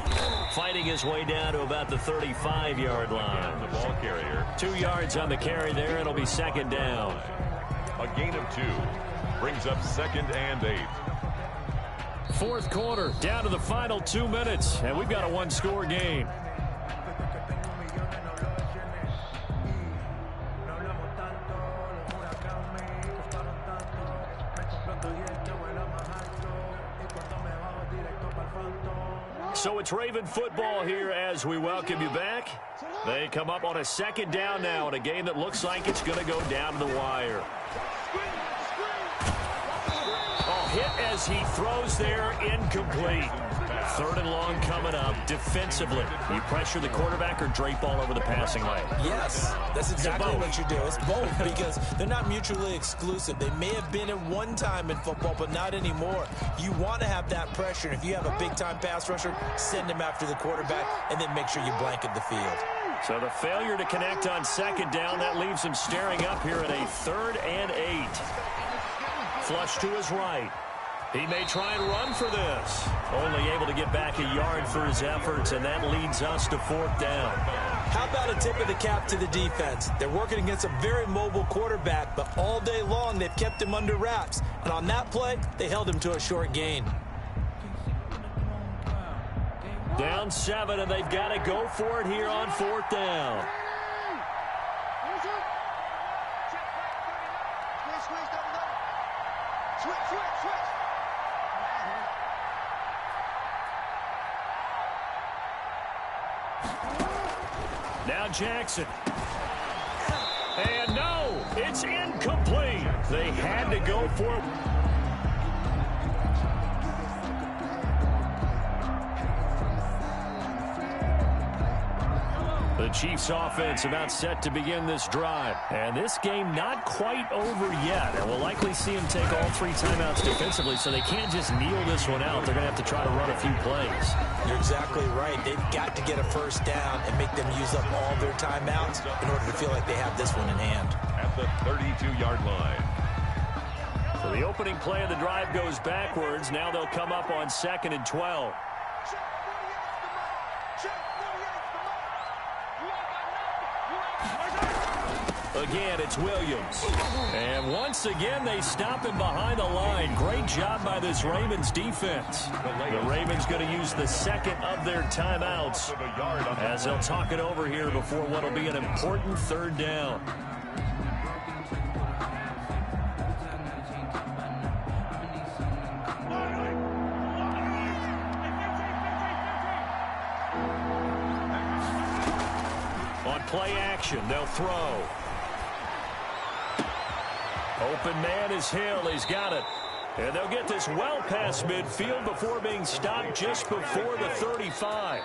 fighting his way down to about the 35-yard line. The ball carrier. 2 yards on the carry there. It'll be 2nd down. A gain of 2 brings up 2nd and 8. 4th quarter, down to the final 2 minutes, and we've got a one-score game. So it's Raven football here as we welcome you back. They come up on a 2nd down now in a game that looks like it's going to go down to the wire. Oh, hit as he throws there, incomplete. 3rd and long coming up. Defensively, you pressure the quarterback or drape all over the passing lane? Yes, that's exactly what you do. It's both because they're not mutually exclusive. They may have been at one time in football, but not anymore. You want to have that pressure. And if you have a big-time pass rusher, send him after the quarterback and then make sure you blanket the field. So the failure to connect on 2nd down, that leaves him staring up here at a 3rd and 8. Flush to his right. He may try and run for this. Only able to get back a yard for his efforts, and that leads us to 4th down. How about a tip of the cap to the defense? They're working against a very mobile quarterback, but all day long they've kept him under wraps. And on that play, they held him to a short gain. Down 7, and they've got to go for it here on 4th down. Now Jackson. And no, it's incomplete. They had to go for it. The Chiefs offense about set to begin this drive. And this game not quite over yet. And we'll likely see them take all 3 timeouts defensively, so they can't just kneel this one out. They're going to have to try to run a few plays. You're exactly right. They've got to get a 1st down and make them use up all their timeouts in order to feel like they have this one in hand. At the 32-yard line. So the opening play of the drive goes backwards. Now they'll come up on 2nd and 12. Again, it's Williams. And once again, they stop him behind the line. Great job by this Ravens defense. The Ravens going to use the 2nd of their timeouts as they'll talk it over here before what will be an important 3rd down. On play action, they'll throw. Open man is Hill. He's got it. And they'll get this well past midfield before being stopped just before the 35.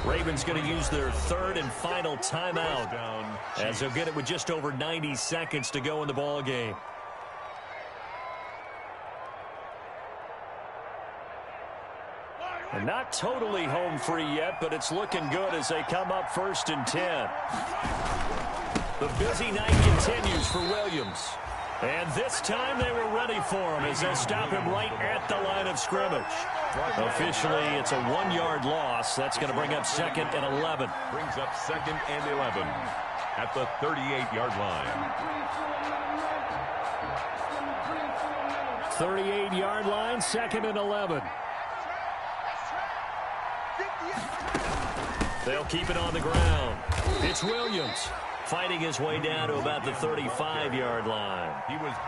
Ravens going to use their 3rd and final timeout as they'll get it with just over 90 seconds to go in the ball game. And not totally home free yet, but it's looking good as they come up 1st and 10. The busy night continues for Williams. And this time they were ready for him as they stop him right at the line of scrimmage. Officially, it's a 1-yard loss. That's going to bring up 2nd and 11. Brings up 2nd and 11 at the 38-yard line. 38-yard line, 2nd and 11. They'll keep it on the ground. It's Williams fighting his way down to about the 35-yard line.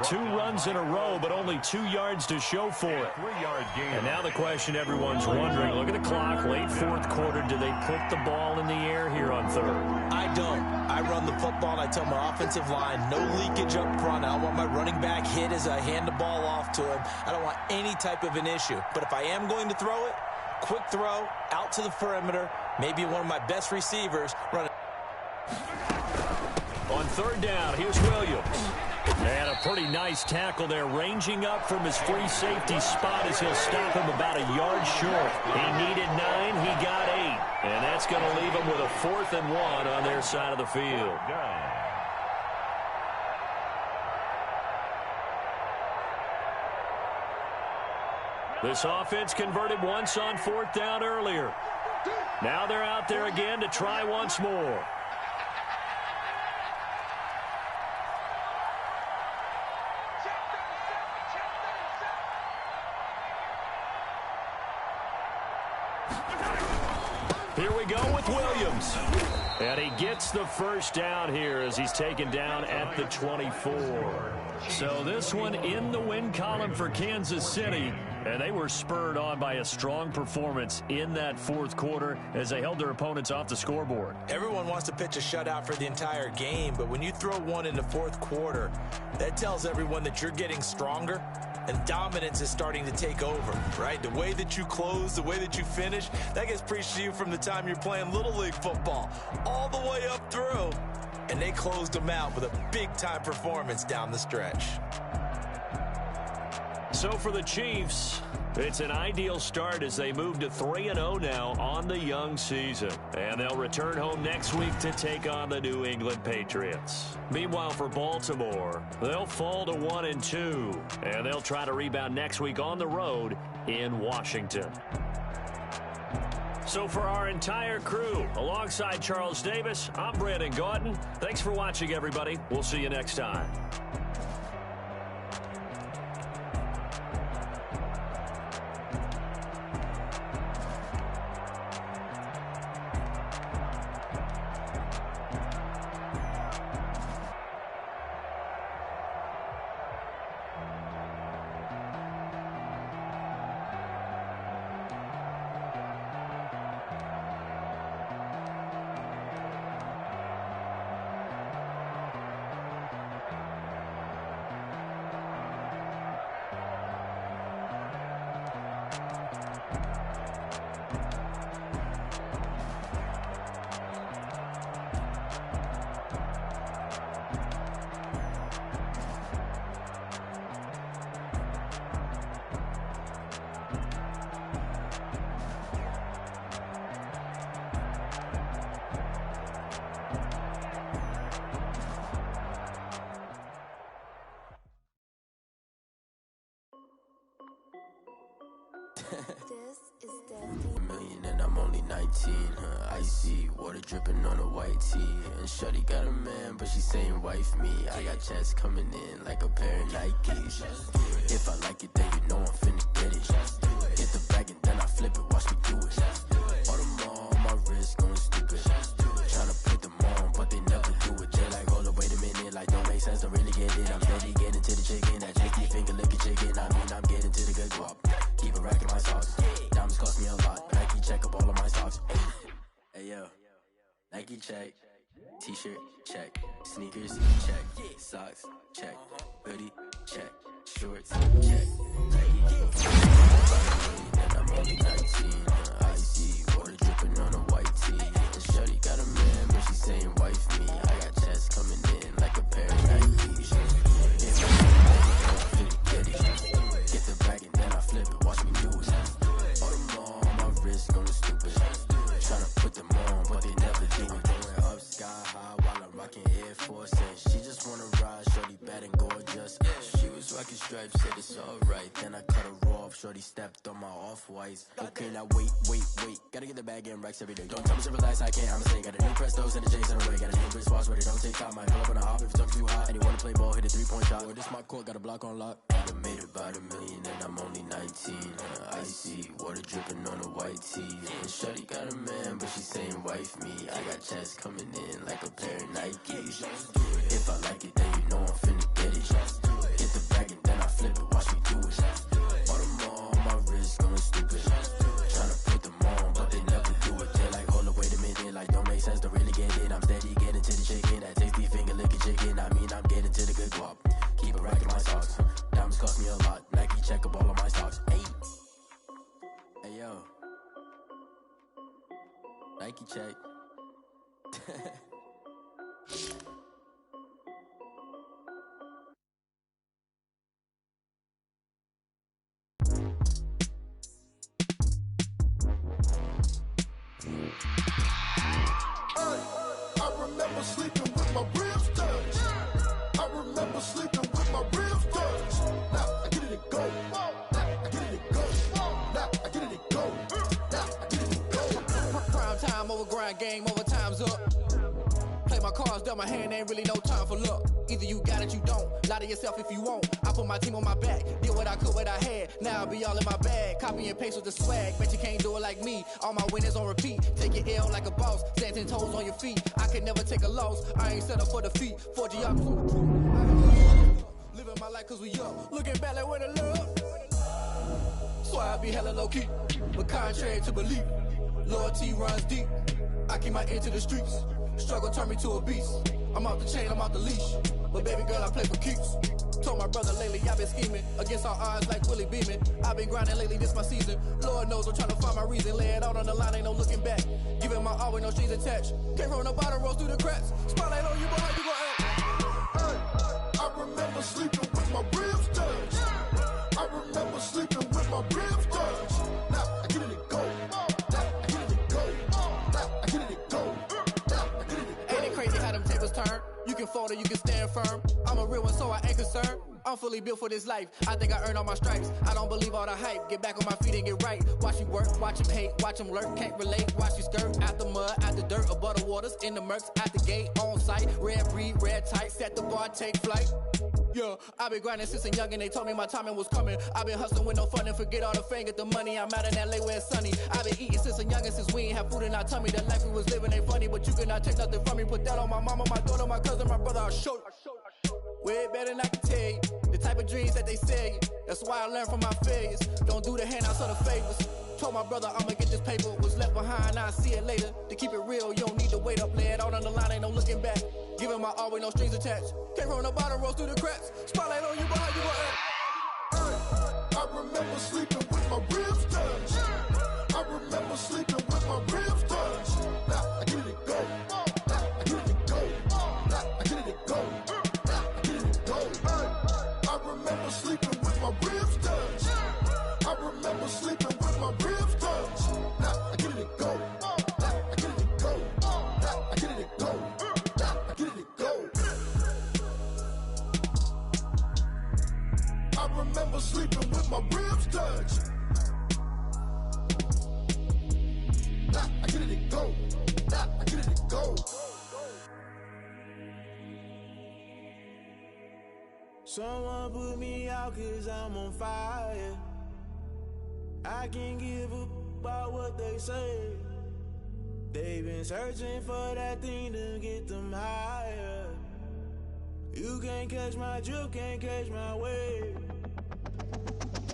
2 runs in a row, but only 2 yards to show for it. And now the question everyone's wondering, look at the clock, late 4th quarter, do they put the ball in the air here on 3rd? I don't. I run the football, and I tell my offensive line, no leakage up front. I don't want my running back hit as I hand the ball off to him. I don't want any type of an issue. But if I am going to throw it, quick throw, out to the perimeter, maybe one of my best receivers run it. On 3rd down, here's Williams. And a pretty nice tackle there, ranging up from his free safety spot as he'll stop him about a yard short. He needed 9, he got 8. And that's going to leave him with a 4th and 1 on their side of the field. This offense converted once on 4th down earlier. Now they're out there again to try once more. Here we go with Williams. And he gets the first down here as he's taken down at the 24. So this one in the win column for Kansas City. And they were spurred on by a strong performance in that 4th quarter as they held their opponents off the scoreboard. Everyone wants to pitch a shutout for the entire game, but when you throw one in the 4th quarter, that tells everyone that you're getting stronger and dominance is starting to take over, right? The way that you close, the way that you finish, that gets preached to you from the time you're playing Little League football all the way up through. And they closed them out with a big-time performance down the stretch. So for the Chiefs, it's an ideal start as they move to 3-0 now on the young season. And they'll return home next week to take on the New England Patriots. Meanwhile, for Baltimore, they'll fall to 1-2. And they'll try to rebound next week on the road in Washington. So for our entire crew, alongside Charles Davis, I'm Brandon Gaudin. Thanks for watching, everybody. We'll see you next time. Million and I'm only 19, icy, water dripping on a white tee. And shorty got a man, but she saying wife me. I got checks coming in like a pair of Nikes. If I like it, then you know I'm finna get it. Get the bag and then I flip it, watch me do it. All them on my wrist going stupid. Tryna put them on, but they never do it. They like, hold up, wait a minute, like don't make sense, don't really get it. I'm steady getting to the chicken, that tricky finger licking chicken. I mean, I'm getting to the good guap. Keep a rack in my socks. Diamonds cost me a lot. Nike check up all of my socks. Hey yo, Nike check. T-shirt check. Sneakers check. Socks check. Hoodie check. Shorts check. Nike. And I'm only 19. Icy water dripping on a white tee. And shorty got a man, but she saying wife me. I got checks coming in like a pair of Nikes. If I get it, get the bag and then I flip it. Watch me do it. All them on my wrist going stupid. Tryna put them on, but they never do it. Going up sky high while I'm rocking Air Force. And she just wanna ride, shorty bad and gorgeous. She was rocking stripes, said it's alright. Then I cut her off, shorty stepped on my off-whites. Okay, now wait. Gotta get the bag and racks every day. Don't tell me to relax, I can't, I'ma say. Got a new Prestos and a J's in the way. Got a new Chris Foss, but it don't take time. Might pull up on a hop if it's too hot. And you wanna play ball, hit a 3-point shot. Or this my court, got a block on lock. I made about $1 million and I'm only 19. Icy, water dripping on a white tee. And shorty got a man, but she saying wife me. I got checks coming in like a pair of Nikes. If I like it, then you know I'm finna get it. Get the bag and then I flip it, watch me do it. All them on my wrist going stupid. Tryna put them on, but they never do it. They're like, hold up, wait a minute, like don't make sense, don't really get it. I'm steady getting to the chicken, that tasty finger licking chicken. I mean, I'm getting to the good guap. Keep a rack in my socks. Diamonds cost me a lot. Nike check up all of my socks. Hey yo, Nike check. my ribs touch. I remember sleeping with my ribs touch. Now I get it to go. Now I get it to go. Now I get it to go. Now I get it to go. Prime time over grind game, over time's up. Play my cards, dealt my hand, ain't really no time for luck. Either you got it, you don't. Lie to yourself if you won't. I put my team on my back, did what I could, what I had. Now I'll be all in my bag, copy and paste with the swag. Bet you can't do it like me. All my winners on repeat. Take your L like a boss, stand 10 toes on your feet. I can never take a loss. I ain't set up for defeat. 4 geography. Living my life cause we up. Looking back like where the love. So I be hella low key, but contrary to belief, loyalty runs deep. I keep my ear to the streets. Struggle turned me to a beast. I'm off the chain, I'm off the leash. But baby girl, I play for keeps. Told my brother lately, I've been scheming against all odds like Willie Beeman. I've been grinding lately, this my season. Lord knows I'm trying to find my reason. Lay it out on the line, ain't no looking back. Giving my all with no strings attached. Came from the bottom, rose through the cracks. Spotlight on you, but how you gon' act? Hey, I remember sleeping with my ribs touch. I remember sleeping with my ribs touch. Now I get it to go. Now I get it to go. Now I get it to go. Ain't it crazy how them tables turn? You can fold or you can stand firm. I'm a real one, so I ain't concerned. I'm fully built for this life. I think I earned all my stripes. I don't believe all the hype. Get back on my feet and get right. Watch you work, watch him hate, watch him lurk. Can't relate, watch you skirt. Out the mud, out the dirt, above the waters, in the murks, at the gate, on site. Red breed, red tight, set the bar, take flight. Yeah, I been grinding since a youngin', they told me my timing was coming. I been hustling with no fun and forget all the fame, get the money. I'm out in LA where it's sunny. I been eating since a youngin', since we ain't have food in our tummy. The life we was living ain't funny, but you cannot take nothing from me. Put that on my mama, my daughter, my cousin, my brother, I'll show you. Way better than I can tell you. The type of dreams that they sell you. That's why I learned from my failures. Don't do the handouts or the favors. Told my brother I'ma get this paper. Was left behind, I'll see it later. To keep it real, you don't need to wait up. Lay it out on the line, ain't no looking back. Giving my all with no strings attached. Came from the bottom, rose through the cracks. Spotlight on you, but how you gon' act? Hey, I remember sleeping with my ribs touch. I remember sleeping with my ribs touch. Now I get it to go. Now I get it to go. Now I get it to go. Now I get it to go. Hey, I remember sleeping with my ribs touch. I remember sleeping with my ribs touch. Now I get it to go. Now I get it to go. Now I get it to go. Now I get it to go. I remember sleeping with my ribs touch. Now I get it to go. Now I get it to go. Someone put me out cause I'm on fire. I can't give up about what they say. They've been searching for that thing to get them higher. You can't catch my drift, can't catch my wave.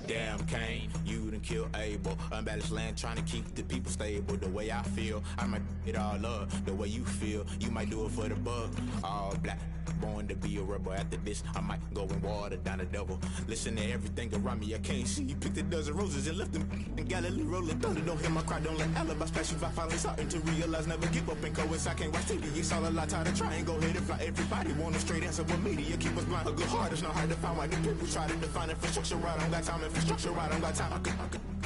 Damn Kane, you done killed Abel. Unbalanced land trying to keep the people stable. The way I feel, I might it all up. The way you feel, you might do it for the buck. All black, born to be a rebel. After this, I might go and water down the devil. Listen to everything around me, I can't see. Picked a dozen roses and left them in Galilee rolling thunder. Don't hear my cry, don't let alibis pass you by. Finally starting to realize, never give up and coincide. Can't watch TV, it's all a lot. Tired of trying, go ahead and fly. Everybody want a straight answer with media. Keep us blind, a good heart is not hard to find. Why the people try to define infrastructure right? I don't got time, infrastructure right, I don't got time. I could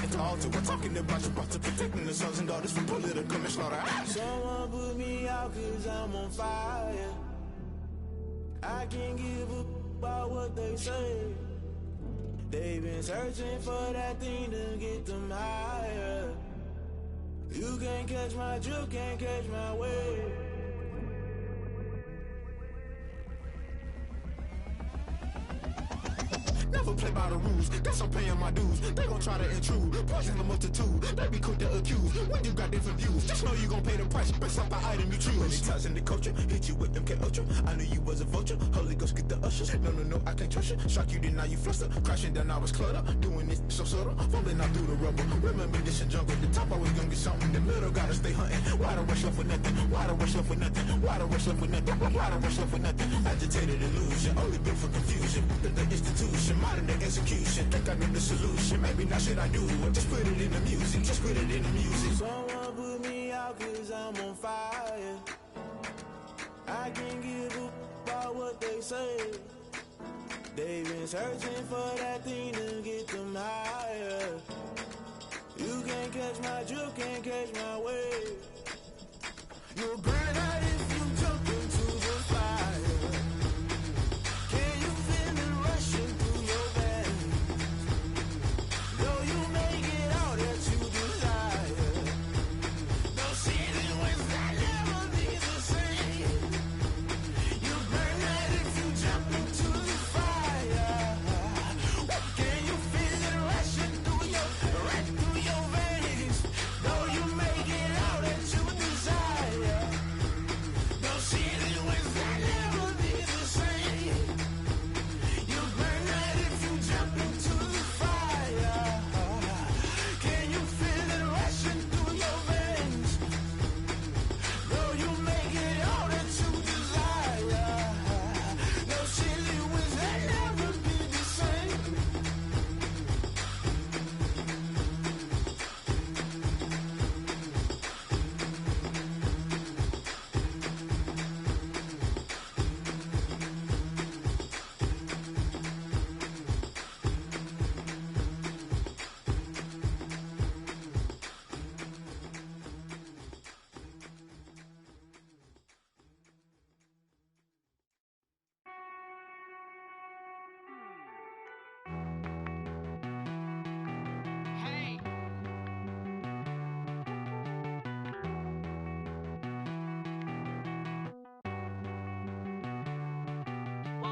it's all to we're talking about you, about to protecting the sons and daughters from political and slaughter. Someone put me out cause I'm on fire. I can't give up about what they say. They've been searching for that thing to get them higher. You can't catch my drift, can't catch my wave. Never play by the rules, guess I'm paying my dues. They gon' try to intrude, poison the multitude. They be quick to accuse, when you got different views. Just know you gon' pay the price, based off the item you choose. Many times in the culture, hit you with MK Ultra. I knew you was a vulture, Holy Ghost get the ushers. No, I can't trust you. Shock you, then now you fluster. Crashing down, I was cluttered. Doing this so subtle, falling out through the rubble. Remember this in jungle, the top I was gonna get something. The middle gotta stay hunting. Why the rush left for nothing? Why the rush left for nothing? Why the rush left for nothing? Why the rush left for nothing? Agitated illusion, only built for confusion. The institution, modern day execution. Think I know the solution, maybe not shit I do. Just put it in the music, just put it in the music. Someone put me out cause I'm on fire. I can't give up about what they say. They've been searching for that thing to get them higher. You can't catch my drift, can't catch my wave. You're great at if you jump into the fire.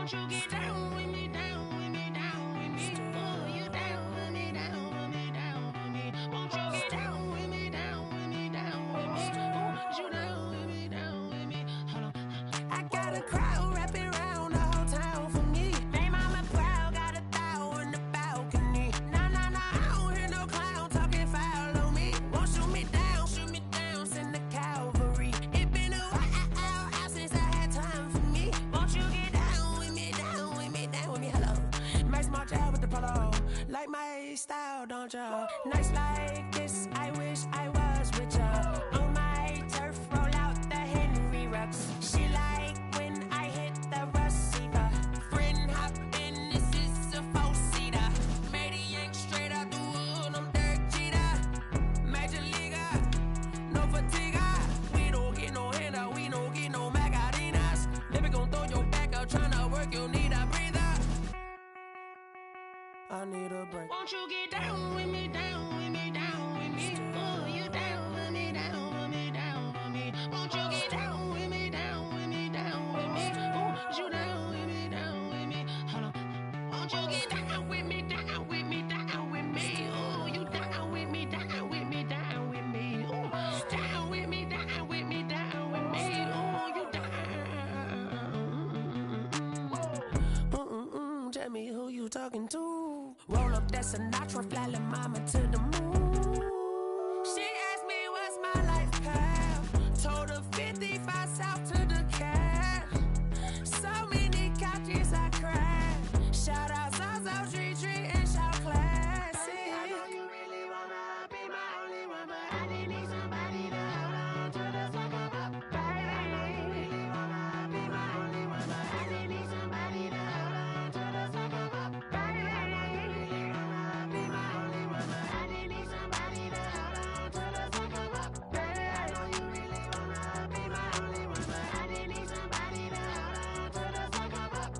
Won't you get down with me, down with me, down with me? Oh, you down with me, down with me, down with me. Won't you get down with me, down with me, down with me? Oh, you down with me, down with me? Hold on. I got a crowd wrapping around the whole town for me. They mama proud, got a thou on the balcony. Nah, nah, nah, I don't hear no clown talking foul on me. Won't shoot me down, send the cavalry. It been a while since I had time for me. Won't you get down with me, down with me, down with me? Hello. Max March out with the polo. Like my style, don't ya? Nights like this, I wish I was with ya. On my turf, roll out the Henry Rux. She like when I hit the receiver. Friend hop in, this is a four-seater. Made a yank straight out the wood, I'm Derek Jeter. Major leaguer, no fatigue. We don't get no handout, we don't get no Macarinas. Never gon' throw your back out, tryna work, you need a breather. I need a break. Won't you get down with me, down with me, down with me? Oh, you down with me, down with me, down with me? Won't you get down with me, down with me, down with me? Oh, you down with me, down with me? Hold on. Won't you get down with me, down with me, down with me? Oh, you down with me, down with me, down with me? Oh, down with me, down with me, down with me? Oh, you down. Tell me who you talking to. Roll up that Sinatra, fly la mama to the moon. She asked me what's my life path. Told her 55 south to the cat. So many couches I cried. Shout out Zazo, Tree Tree, and shout classic. I know you really wanna be my only one, but I didn't need somebody to hold on to the sucker up. Baby, I know you really wanna be my only one, but I didn't need somebody to hold on to the sucker up. Baby, I know you really wanna be my only one, but I didn't need somebody to hold on to the sucker up. Baby, I know you really wanna be my only one, but I didn't need somebody to hold on to the sucker up.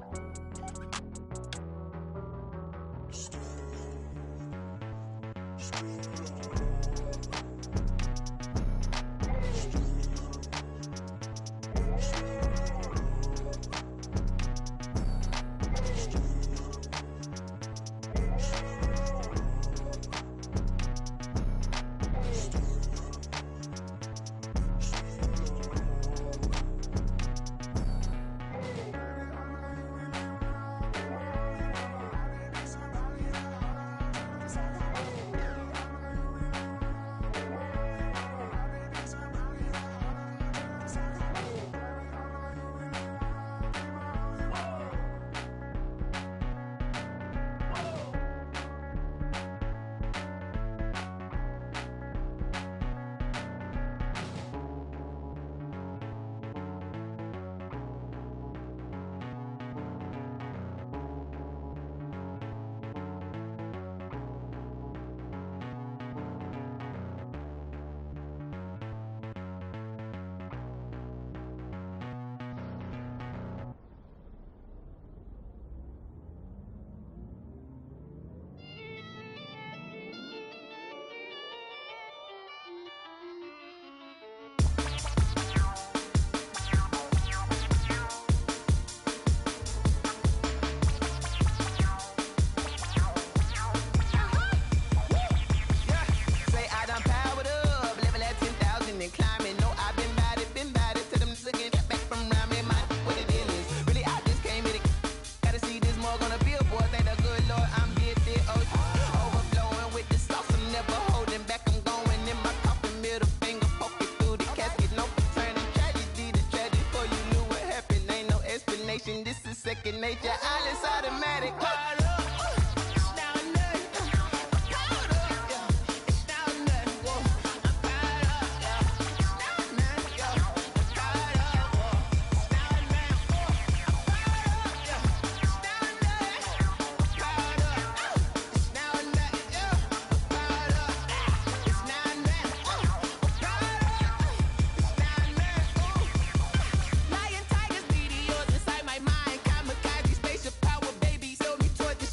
Second nature, all is automatic. Lion, tigers, meteors inside my mind. Kamikaze, spaceship power, baby. Show me towards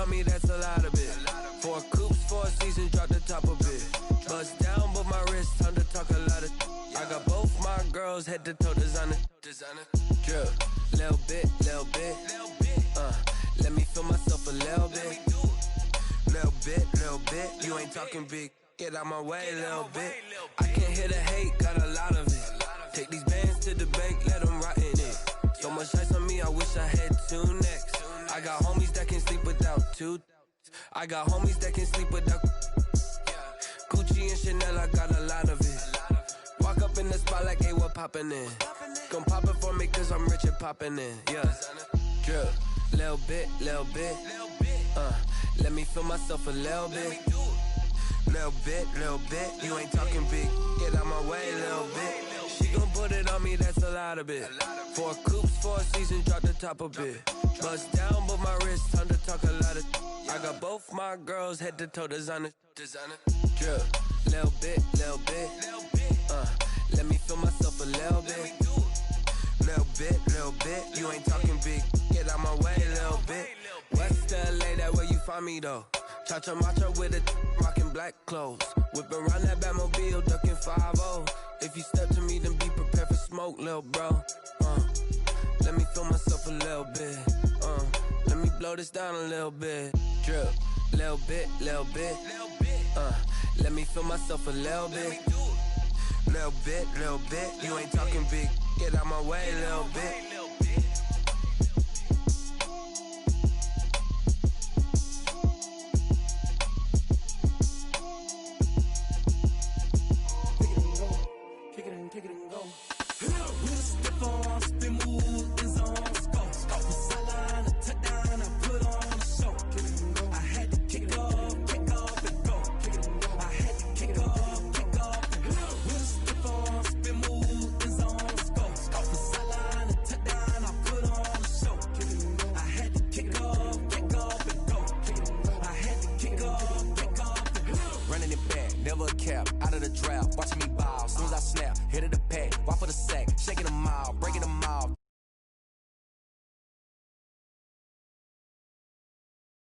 on me, that's a lot of it. 4 coops, 4 seasons, drop the top of it. Bust down, but my wrist, time to talk a lot of. I got both my girls, head to toe designer. Drip, little bit. Let me feel myself a little bit. Little bit, you ain't talking big. Get out my way, little bit. I can't hear the hate, got a lot of it. Take these bands to the bank, let them rot in it. So much ice on me, I wish I had 2 necks. I got homies that can sleep without 2. I got homies that can sleep without Gucci and Chanel, I got a lot of it. Walk up in the spot like, hey, what poppin' in? Gon' pop it for me cause I'm rich and poppin' in, yeah. Drip, little bit. Let me feel myself a little bit. Little bit, you ain't talking big. Get out my way, little bit. She gon' put it on me, that's a lot of it. 4 coops, 4 seasons, drop the top a bit. Bust down, but my wrist, time to talk a lot of. I got both my girls, head to toe designer. Drip, little bit. Let me feel myself a little bit. Little bit, you ain't talking big. Get out my way, little bit. West LA, that where you find me though. Cha-cha matcha with a rockin' black clothes. Whip around that Batmobile, ducking 5-0. If you step to me, then be prepared for smoke, lil' bro. Let me feel myself a little bit. Let me blow this down a little bit. Drip, little bit. Let me feel myself a little bit. Little bit, you ain't talking big. Get out my way, little bit. Out of the draft, watching me ball. Soon as I snap, hit of the pack.